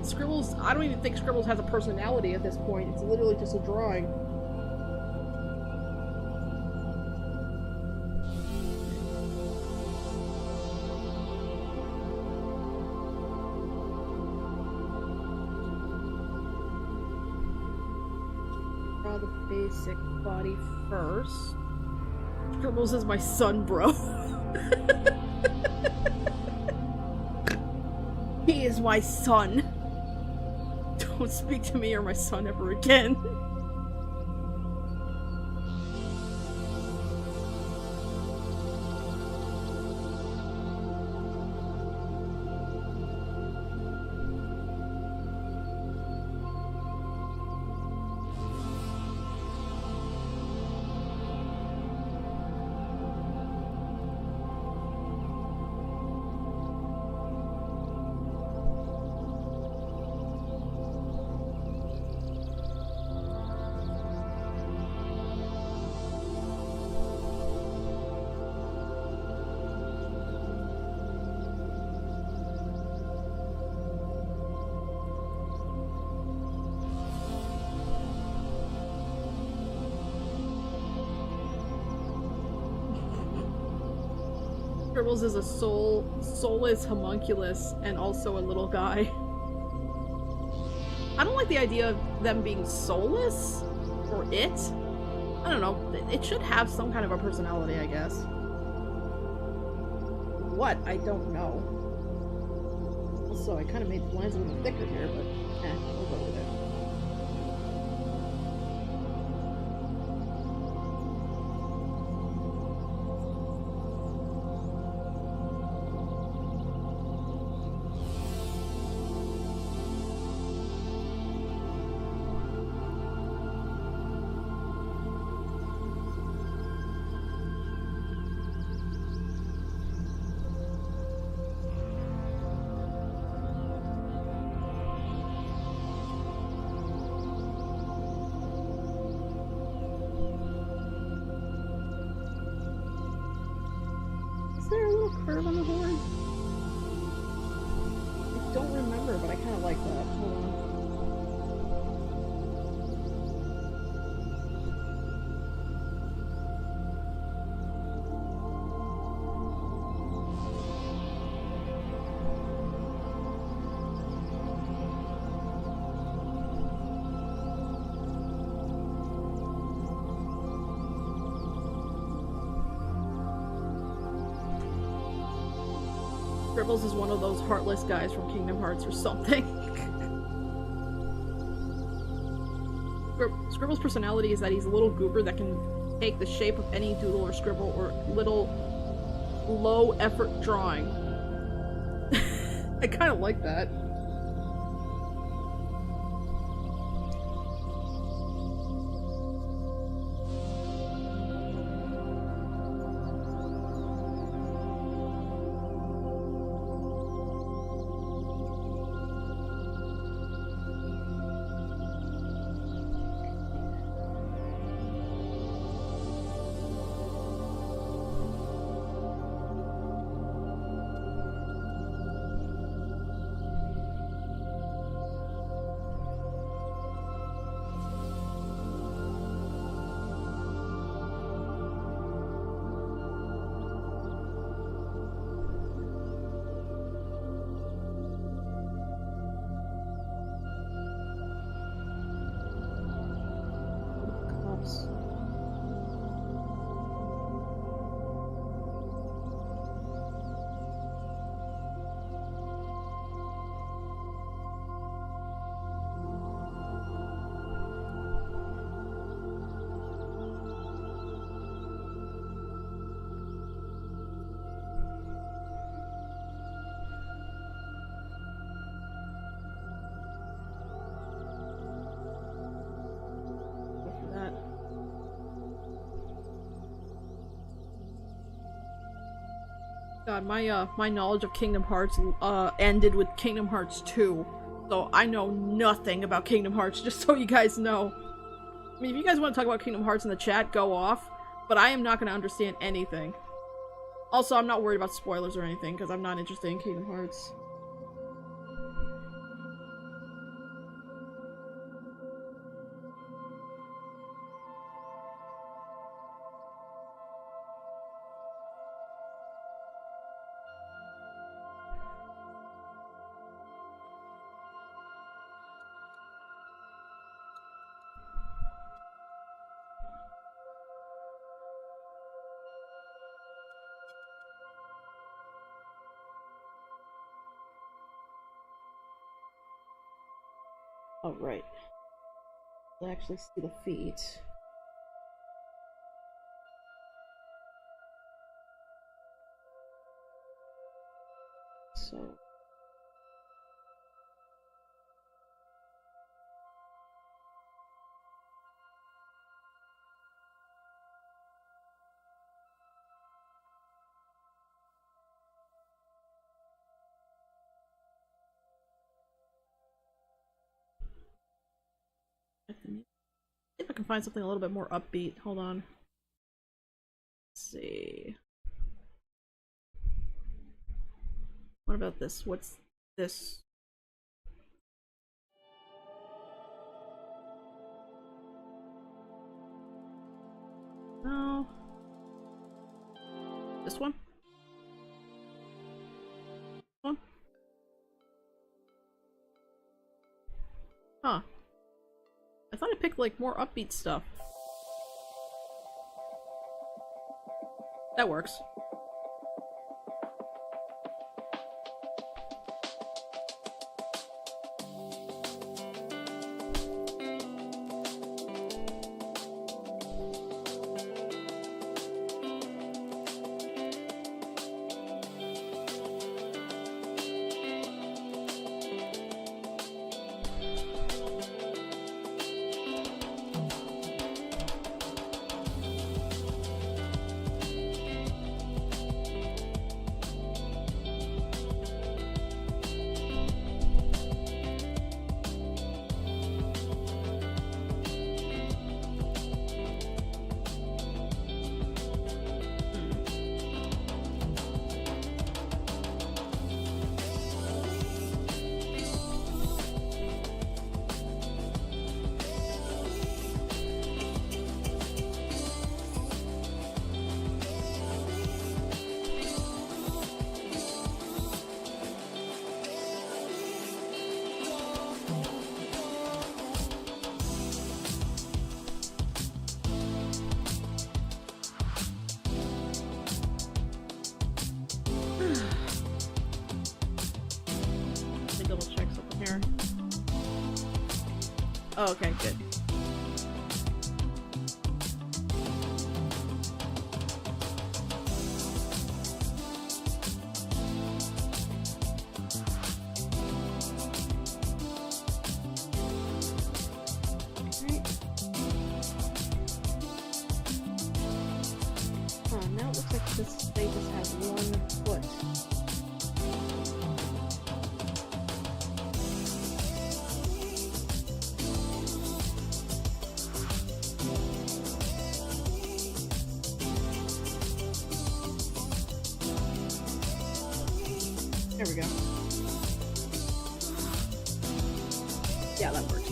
S1: Scribbles, I don't even think Scribbles has a personality at this point. It's literally just a drawing. Draw the basic body first. Scribbles is my son, bro. He is my son. Don't speak to me or my son ever again. Scribbles is a soulless homunculus and also a little guy. I don't like the idea of them being soulless, or it. I don't know, it should have some kind of a personality, I guess. What? I don't know. Also, I kind of made the lines a little thicker here, but we'll go with it. Is there a little curve on the horn? I don't remember, but I kind of like that. Hold on. Scribbles is one of those heartless guys from Kingdom Hearts or something. Scribble's personality is that he's a little goober that can take the shape of any doodle or scribble or little low-effort drawing. I kind of like that. God, my knowledge of Kingdom Hearts ended with Kingdom Hearts 2, so I know nothing about Kingdom Hearts, just so you guys know. I mean, if you guys want to talk about Kingdom Hearts in the chat, go off, but I am not going to understand anything. Also, I'm not worried about spoilers or anything, because I'm not interested in Kingdom Hearts. Oh, right. I actually see the feet. So... see if I can find something a little bit more upbeat. Hold on. Let's see. What about this? What's this? No. This one? This one? Huh. I thought I picked, like, more upbeat stuff. That works. Oh, okay, good. Now it looks like this they just has one foot. There we go. Yeah, that works.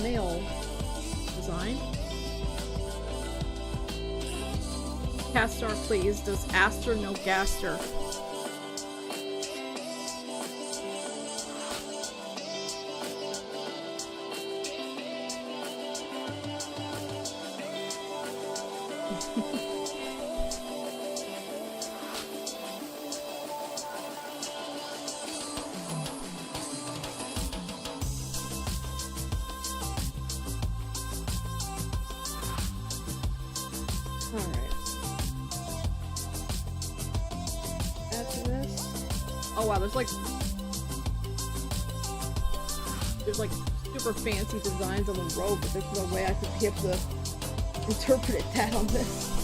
S1: Male design. KaStar, please. Does Aster know Gaster? Alright. After this... Oh wow, there's like super fancy designs on the robe, but there's no way I could be able to interpret that on this.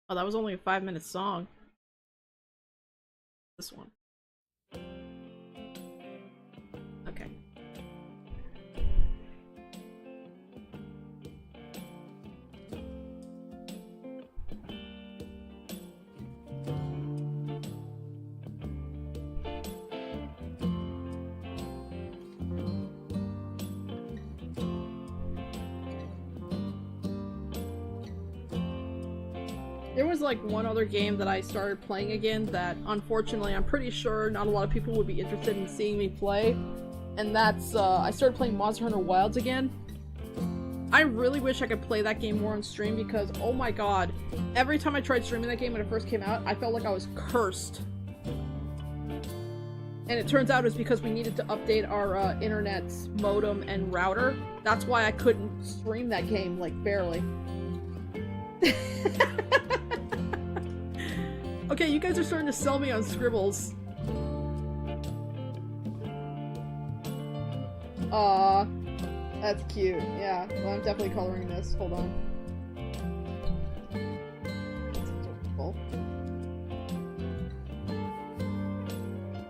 S1: Oh, that was only a 5-minute song. This one. Okay. There was like one other game that I started playing again that unfortunately I'm pretty sure not a lot of people would be interested in seeing me play, and that's I started playing Monster Hunter Wilds again. I really wish I could play that game more on stream because oh my god, every time I tried streaming that game when it first came out, I felt like I was cursed. And it turns out it's because we needed to update our internet's modem and router. That's why I couldn't stream that game, like barely. Okay, you guys are starting to sell me on scribbles. Aw, that's cute. Yeah, well, I'm definitely coloring this. Hold on.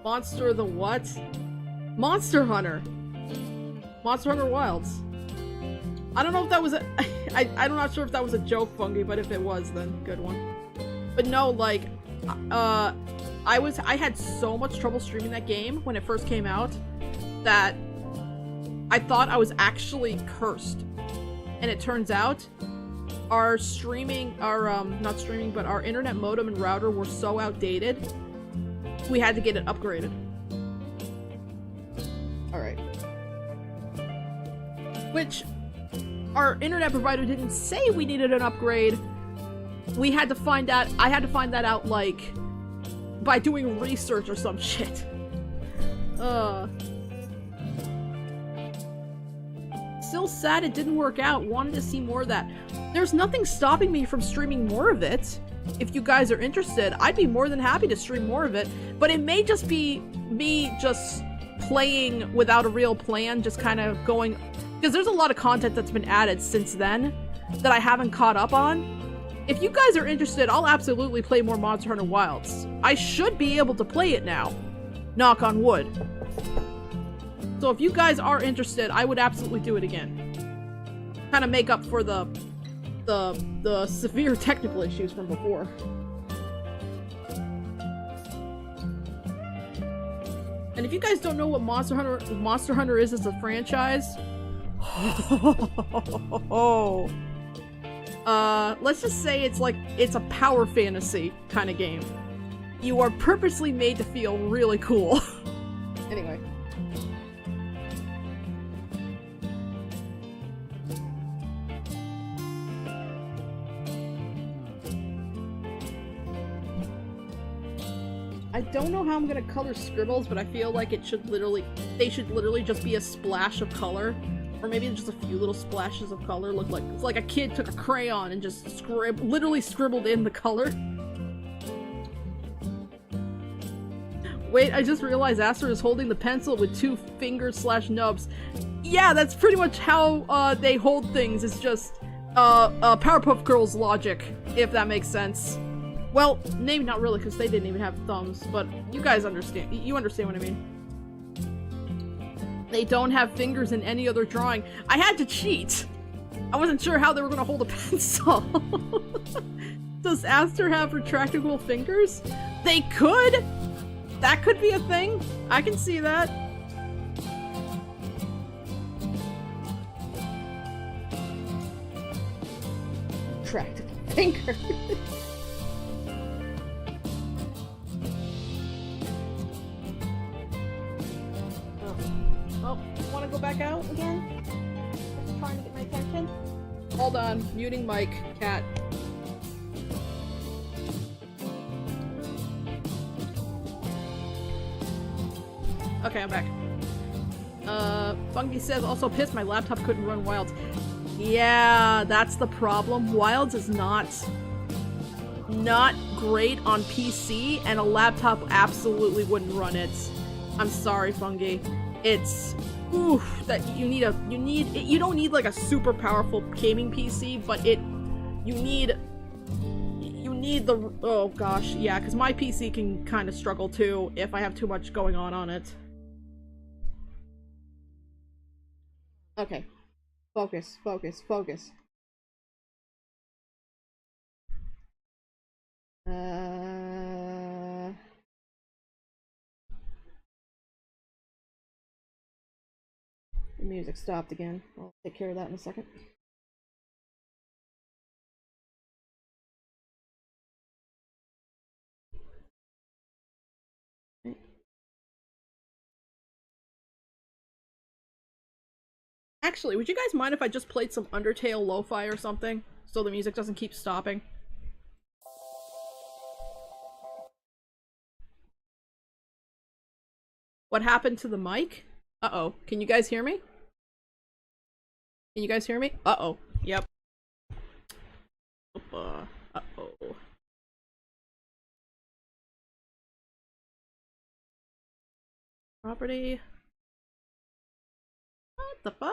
S1: Monster the what? Monster Hunter! Monster Hunter Wilds. I don't know if that was a I'm not sure if that was a joke, Fungi, but if it was, then good one. But no, like, I had so much trouble streaming that game when it first came out that I thought I was actually cursed. And it turns out our streaming, not streaming, but our internet modem and router were so outdated, we had to get it upgraded. Alright. Which, our internet provider didn't say we needed an upgrade. We had to find out, I had to find that out, like, by doing research or some shit. Still sad it didn't work out. Wanted to see more of that. There's nothing stopping me from streaming more of it. If you guys are interested, I'd be more than happy to stream more of it. But it may just be me just playing without a real plan, just kind of going... Because there's a lot of content that's been added since then that I haven't caught up on. If you guys are interested, I'll absolutely play more Monster Hunter Wilds. I should be able to play it now. Knock on wood. So if you guys are interested, I would absolutely do it again. Kind of make up for the severe technical issues from before. And if you guys don't know what Monster Hunter is as a franchise, let's just say it's a power fantasy kind of game. You are purposely made to feel really cool. Anyway. I don't know how I'm gonna color scribbles, but I feel like they should literally just be a splash of color. Or maybe just a few little splashes of color. Look like it's like a kid took a crayon and just literally scribbled in the color. Wait, I just realized Aster is holding the pencil with 2 fingers / nubs. Yeah, that's pretty much how they hold things. It's just Powerpuff Girls logic, if that makes sense. Well, maybe not really, because they didn't even have thumbs, but you guys understand. You understand what I mean. They don't have fingers in any other drawing. I had to cheat! I wasn't sure how they were gonna hold a pencil. Does Aster have retractable fingers? They could! That could be a thing. I can see that. Retractable fingers. Oh, wanna go back out again? Just trying to get my attention? Hold on, muting mic, cat. Okay, I'm back. Funky says, also pissed my laptop couldn't run Wilds. Yeah, that's the problem. Wilds is not great on PC, and a laptop absolutely wouldn't run it. I'm sorry, Fungi. It's oof, that you don't need like a super powerful gaming PC, but you need the, oh gosh, yeah, because my PC can kind of struggle too if I have too much going on it. Okay. Focus, focus, focus. The music stopped again. I'll take care of that in a second. Actually, would you guys mind if I just played some Undertale lo-fi or something? So the music doesn't keep stopping? What happened to the mic? Uh-oh. Can you guys hear me? Can you guys hear me? Uh-oh. Yep. Uh-oh. Property. What the fuck?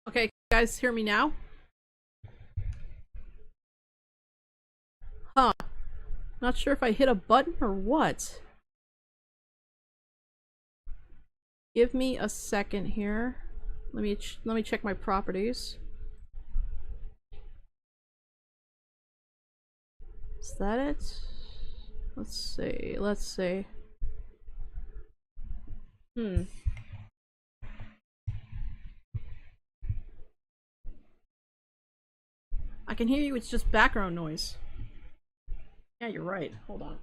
S1: Okay, guys, hear me now? Huh. Not sure if I hit a button or what. Give me a second here. Let me check my properties. Is that it? Let's see. Let's see. I can hear you, it's just background noise. Yeah, you're right. Hold on.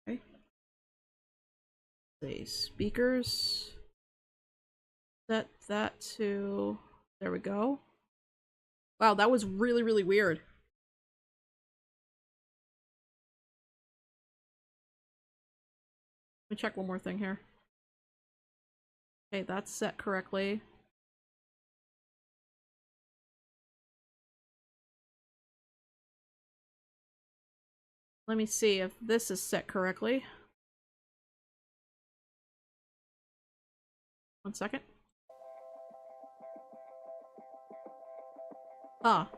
S1: Okay. Say speakers. Set that to... There we go. Wow, that was really, really weird. Let me check one more thing here. Okay, that's set correctly. Let me see if this is set correctly. One second. Ah.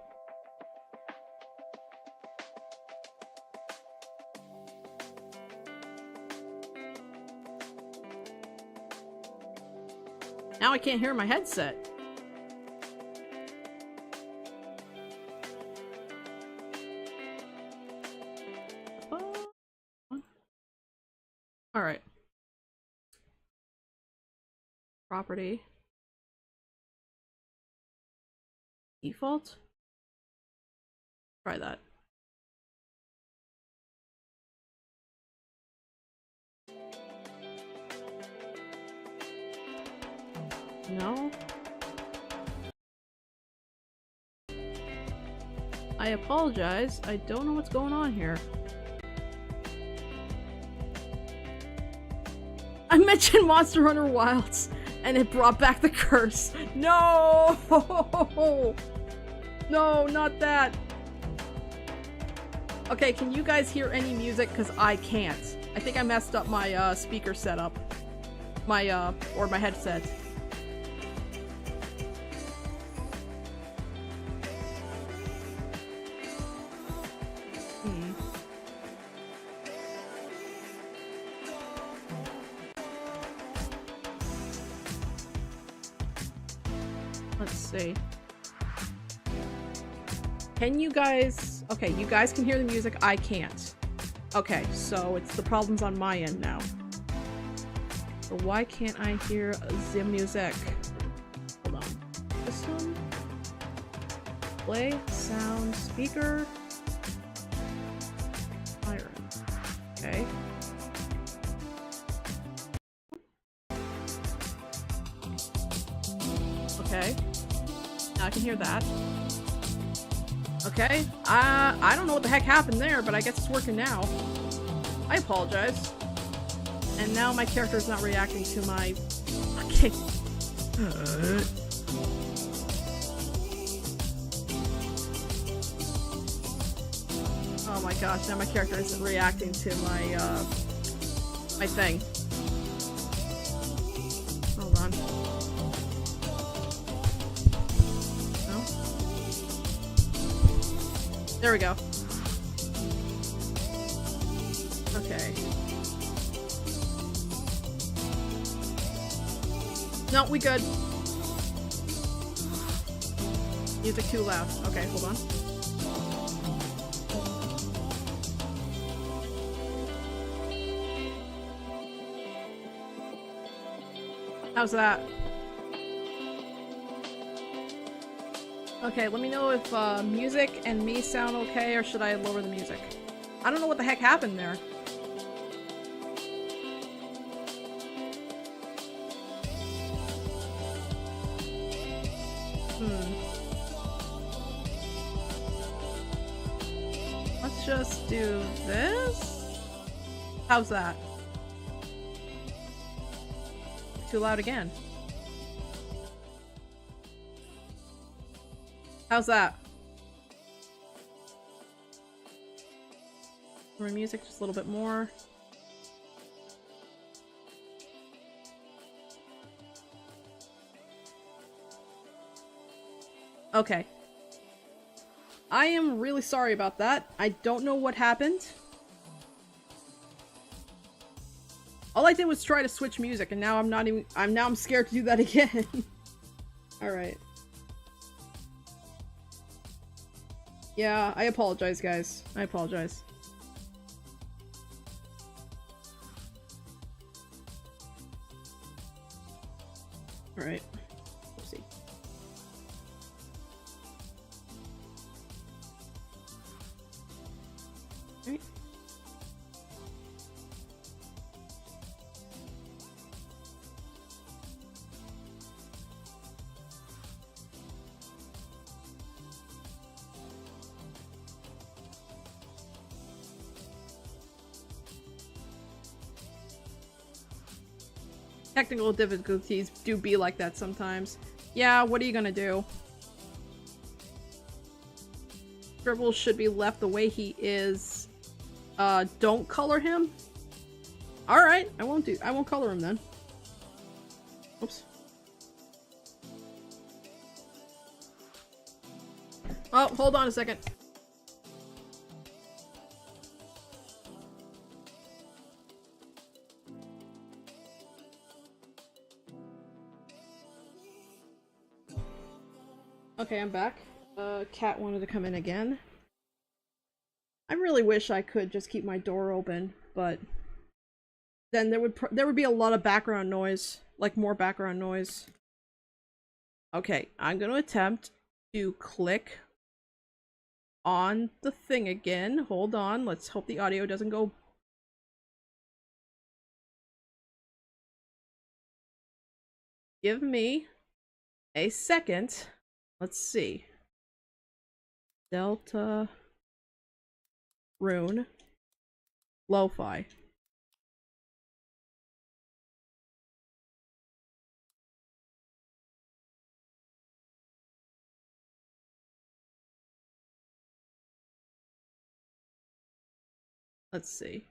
S1: Now I can't hear my headset. Alright. Property. Default? Try that. No? I apologize. I don't know what's going on here. I mentioned Monster Hunter Wilds, and it brought back the curse. No! No, not that. Okay, can you guys hear any music? Because I can't. I think I messed up my speaker setup. Or my headset. Let's see. Can you guys... Okay, you guys can hear the music, I can't. Okay, so it's the problems on my end now. So why can't I hear the music? Hold on. System. Play, sound, speaker. Iron. Okay. Okay. Now I can hear that. Okay. I don't know what the heck happened there, but I guess it's working now. I apologize. And now my character is not reacting to my... Okay. Oh my gosh, now my character isn't reacting to my, my thing. Hold on. No? There we go. Okay. No, we good. Music too loud. Okay, hold on. How's that? Okay, let me know if music and me sound okay, or should I lower the music? I don't know what the heck happened there. Let's just do this. How's that? Too loud again. How's that? My music just a little bit more. Okay. I am really sorry about that. I don't know what happened. All I did was try to switch music, and now I'm not even- I'm scared to do that again. Alright. Yeah, I apologize, guys. I apologize. Alright. Oopsie. Alright. Technical difficulties do be like that sometimes. Yeah, what are you gonna do? Scribbles should be left the way he is. Don't color him? Alright, I won't color him then. Oops. Oh, hold on a second. Okay, I'm back. Cat wanted to come in again. I really wish I could just keep my door open, but then there would be a lot of background noise, like more background noise. Okay, I'm gonna attempt to click on the thing again. Hold on, let's hope the audio doesn't go. Give me a second. Let's see. Delta Rune Lo-Fi. Let's see.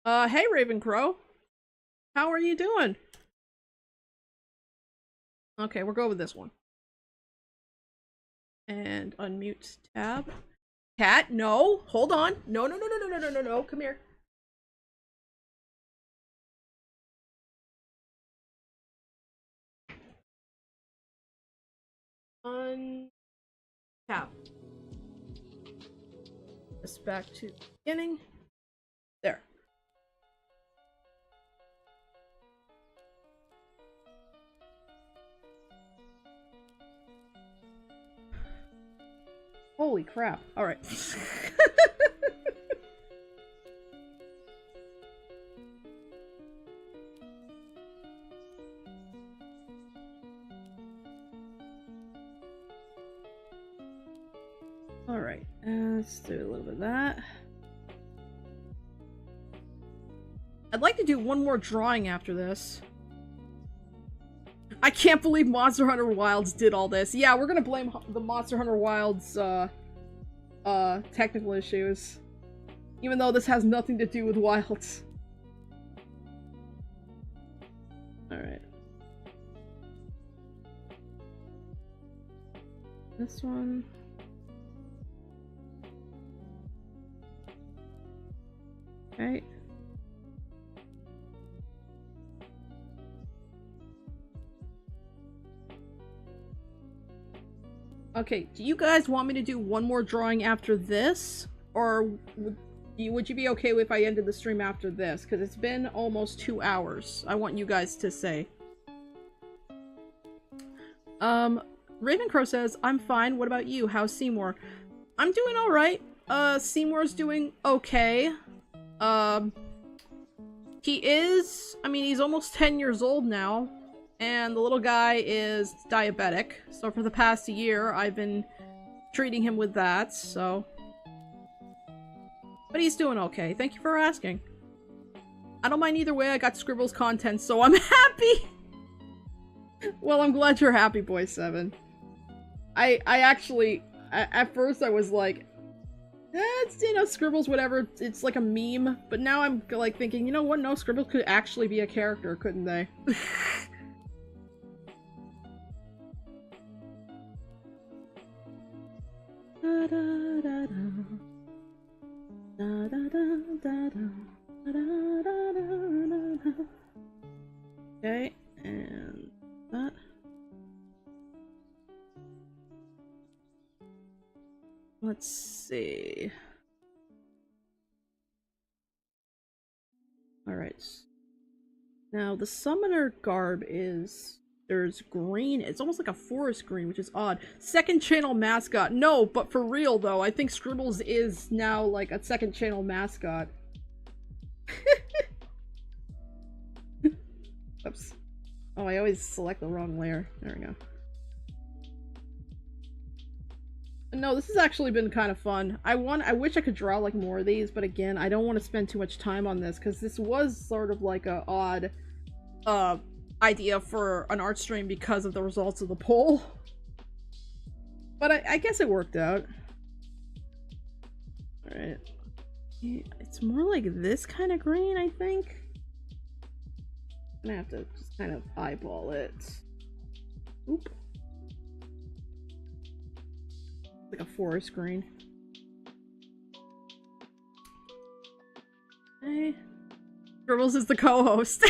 S1: Hey Ravencrow. How are you doing? Okay, we'll go with this one. And unmute tab. Cat, no! Hold on! No, no, no, no, no, no, no, no, no, come here. Tab. This back to the beginning. There. Holy crap. Alright. Alright, let's do a little bit of that. I'd like to do one more drawing after this. I can't believe Monster Hunter Wilds did all this. Yeah, we're gonna blame the Monster Hunter Wilds, technical issues. Even though this has nothing to do with Wilds. Alright. This one. Okay. Okay, do you guys want me to do one more drawing after this? Or would you be okay if I ended the stream after this? Because it's been almost 2 hours. I want you guys to say. Ravencrow says, I'm fine. What about you? How's Seymour? I'm doing alright. Seymour's doing okay. He is, I mean, he's almost 10 years old now. And the little guy is diabetic, so for the past year, I've been treating him with that, so... But he's doing okay. Thank you for asking. I don't mind either way, I got Scribbles content, so I'm happy! Well, I'm glad you're happy, Boy 7. I actually... At first I was like... It's, you know, Scribbles, whatever. It's like a meme. But now I'm like thinking, you know what? No, Scribbles could actually be a character, couldn't they? Da, da, da, da. Da, da, da, da, da. Da, da, da, da, da. Okay, and that. Let's see. Alright. Now, the summoner garb is... There's green. It's almost like a forest green, which is odd. Second channel mascot. No, but for real, though, I think Scribbles is now, like, a second channel mascot. Oops. Oh, I always select the wrong layer. There we go. No, this has actually been kind of fun. I wish I could draw like more of these, but again, I don't want to spend too much time on this because this was sort of like a odd idea for an art stream because of the results of the poll. But I guess it worked out. Alright. It's more like this kind of green, I think. I'm gonna have to just kind of eyeball it. Oop. Like a forest green. Hey. Scribbles is the co-host.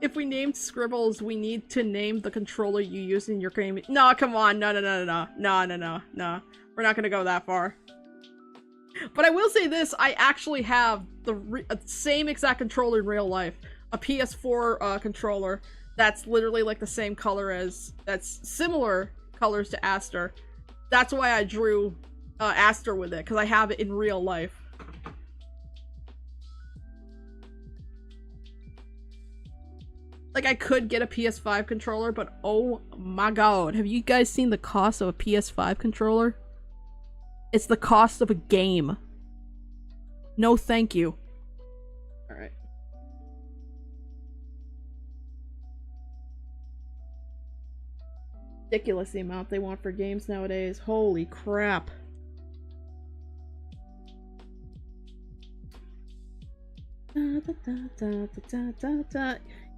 S1: If we named Scribbles, we need to name the controller you use in your game. No, come on. No. No. We're not gonna go that far. But I will say this, I actually have the same exact controller in real life. A PS4 controller that's literally like the same color as, that's similar colors to Aster. That's why I drew Aster with it, because I have it in real life. Like, I could get a PS5 controller, but oh my god, have you guys seen the cost of a PS5 controller? It's the cost of a game. No thank you. Alright. Ridiculous the amount they want for games nowadays. Holy crap.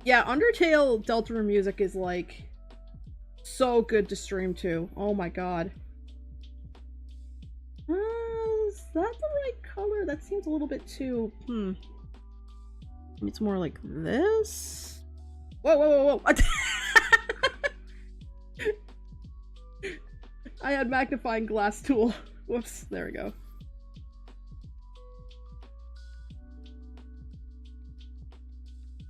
S1: Yeah, Undertale Deltarune music is like so good to stream to. Oh my god. Is that the right color? That seems a little bit too... It's more like this? Whoa. I had magnifying glass tool. Whoops, there we go.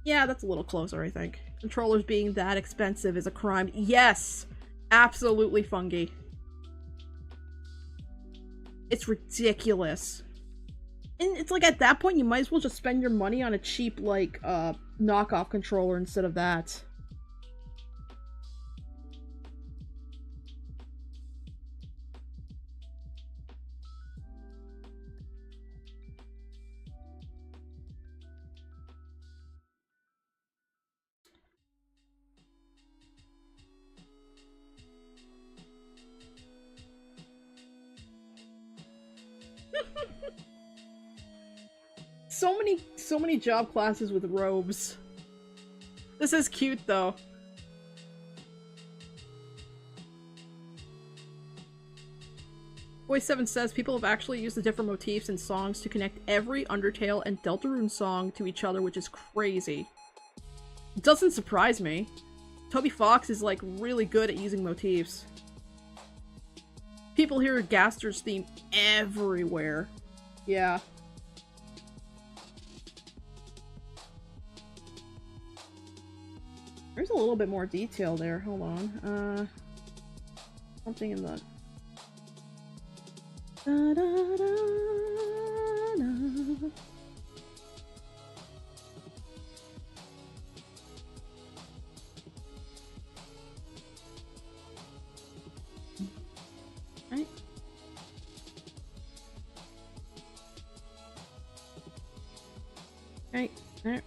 S1: Yeah, that's a little closer, I think. Controllers being that expensive is a crime. Yes! Absolutely, Fungi. It's ridiculous. And it's like, at that point, you might as well just spend your money on a cheap, like, knockoff controller instead of that. So many job classes with robes. This is cute though. Boy7 says people have actually used the different motifs and songs to connect every Undertale and Deltarune song to each other, which is crazy. It doesn't surprise me. Toby Fox is like really good at using motifs. People hear Gaster's theme everywhere. Yeah. There's a little bit more detail there. Hold on. Something in the... Da, da, da, da. Right. Right. There.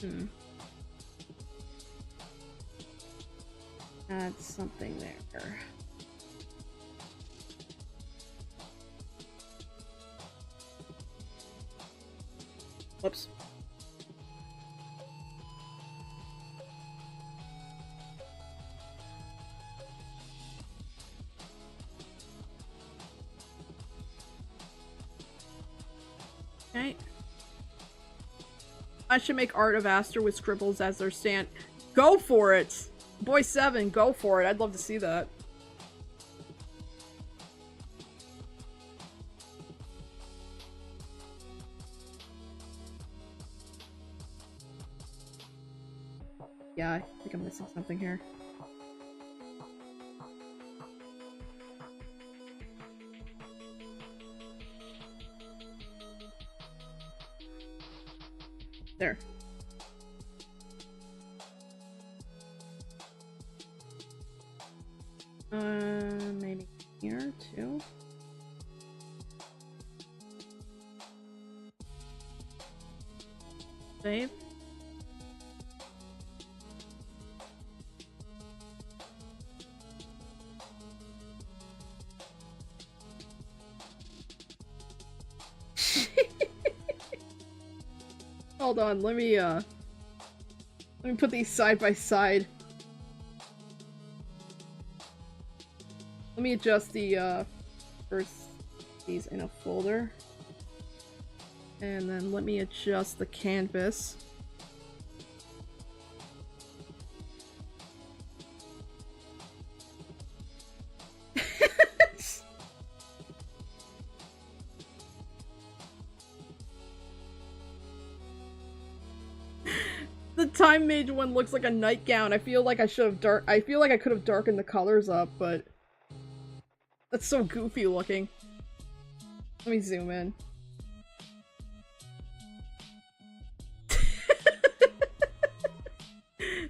S1: Hmm. Add something there. Whoops. Okay. I should make art of Aster with scribbles as their stand. Go for it! Boy 7, go for it. I'd love to see that. Yeah, I think I'm missing something here. There. Maybe here too. Save. Hold on, let me put these side by side. Let me adjust the first these in a folder. And then let me adjust the canvas. The Time Mage one looks like a nightgown. I feel like I should have I feel like I could have darkened the colors up, but that's so goofy looking. Let me zoom in.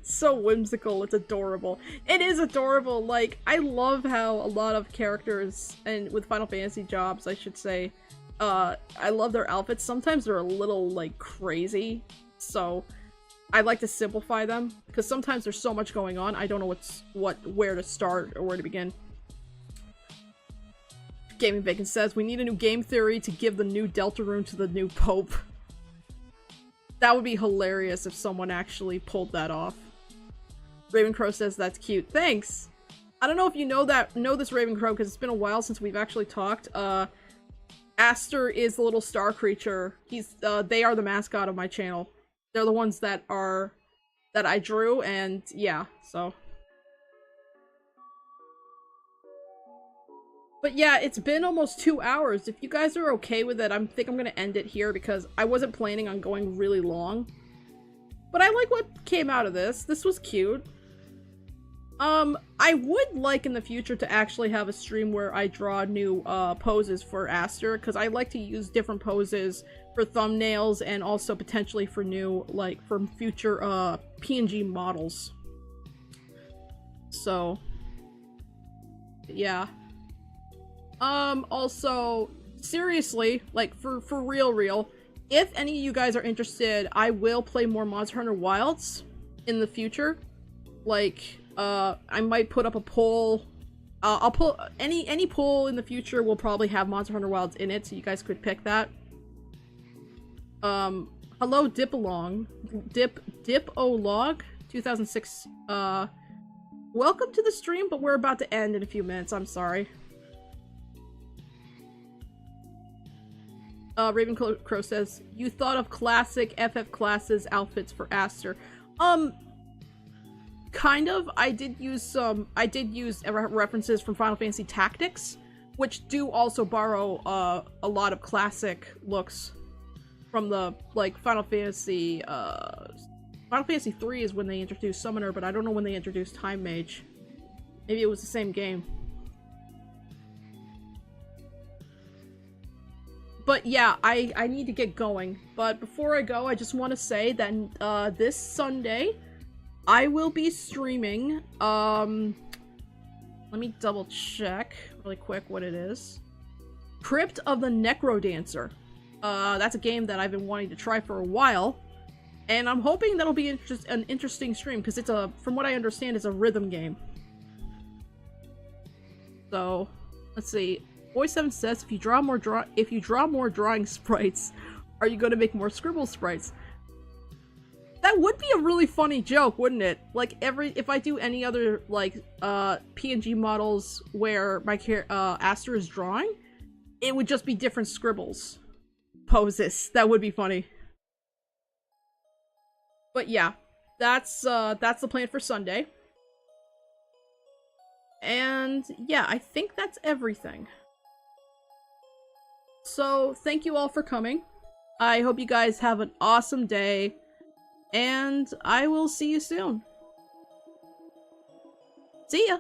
S1: So whimsical, it's adorable. It is adorable, like, I love how a lot of characters, and with Final Fantasy jobs, I should say, I love their outfits. Sometimes they're a little, like, crazy, so I like to simplify them, because sometimes there's so much going on, I don't know where to start or where to begin. Gaming Bacon says, we need a new game theory to give the new Deltarune to the new Pope. That would be hilarious if someone actually pulled that off. Ravencrow says that's cute. Thanks! I don't know if you know this Ravencrow, because it's been a while since we've actually talked. Aster is the little star creature. They are the mascot of my channel. They're the ones that I drew, and yeah, so. But yeah, it's been almost 2 hours. If you guys are okay with it, I think I'm gonna end it here, because I wasn't planning on going really long. But I like what came out of this. This was cute. I would like in the future to actually have a stream where I draw new poses for Aster, because I like to use different poses for thumbnails and also potentially for new, like, for future PNG models. So, yeah. Also, seriously, like, for real, if any of you guys are interested, I will play more Monster Hunter Wilds in the future. Like, I might put up a poll. I'll pull any poll in the future will probably have Monster Hunter Wilds in it, so you guys could pick that. Hello Dipolog 2006. Welcome to the stream, but we're about to end in a few minutes. I'm sorry. Ravencrow says, you thought of classic FF classes outfits for Aster. Kind of. I did use references from Final Fantasy Tactics, which do also borrow a lot of classic looks from the, like, Final Fantasy 3 is when they introduced Summoner, but I don't know when they introduced Time Mage. Maybe it was the same game. But yeah, I need to get going. But before I go, I just want to say that this Sunday, I will be streaming, let me double check really quick what it is. Crypt of the Necrodancer. That's a game that I've been wanting to try for a while. And I'm hoping that'll be an interesting stream, because it's from what I understand, it's a rhythm game. So, let's see. Boy7 says, if you draw more drawing sprites, are you going to make more scribble sprites? That would be a really funny joke, wouldn't it? Like, if I do any other, like, PNG models where my Aster is drawing, it would just be different scribbles. Poses. That would be funny. But yeah, that's the plan for Sunday. And yeah, I think that's everything. So, thank you all for coming. I hope you guys have an awesome day. And I will see you soon. See ya!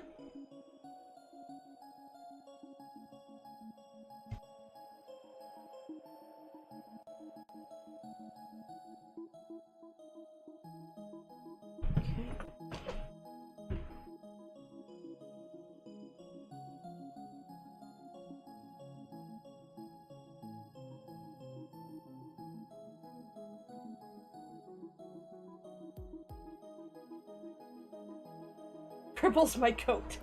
S1: Cripples my coat.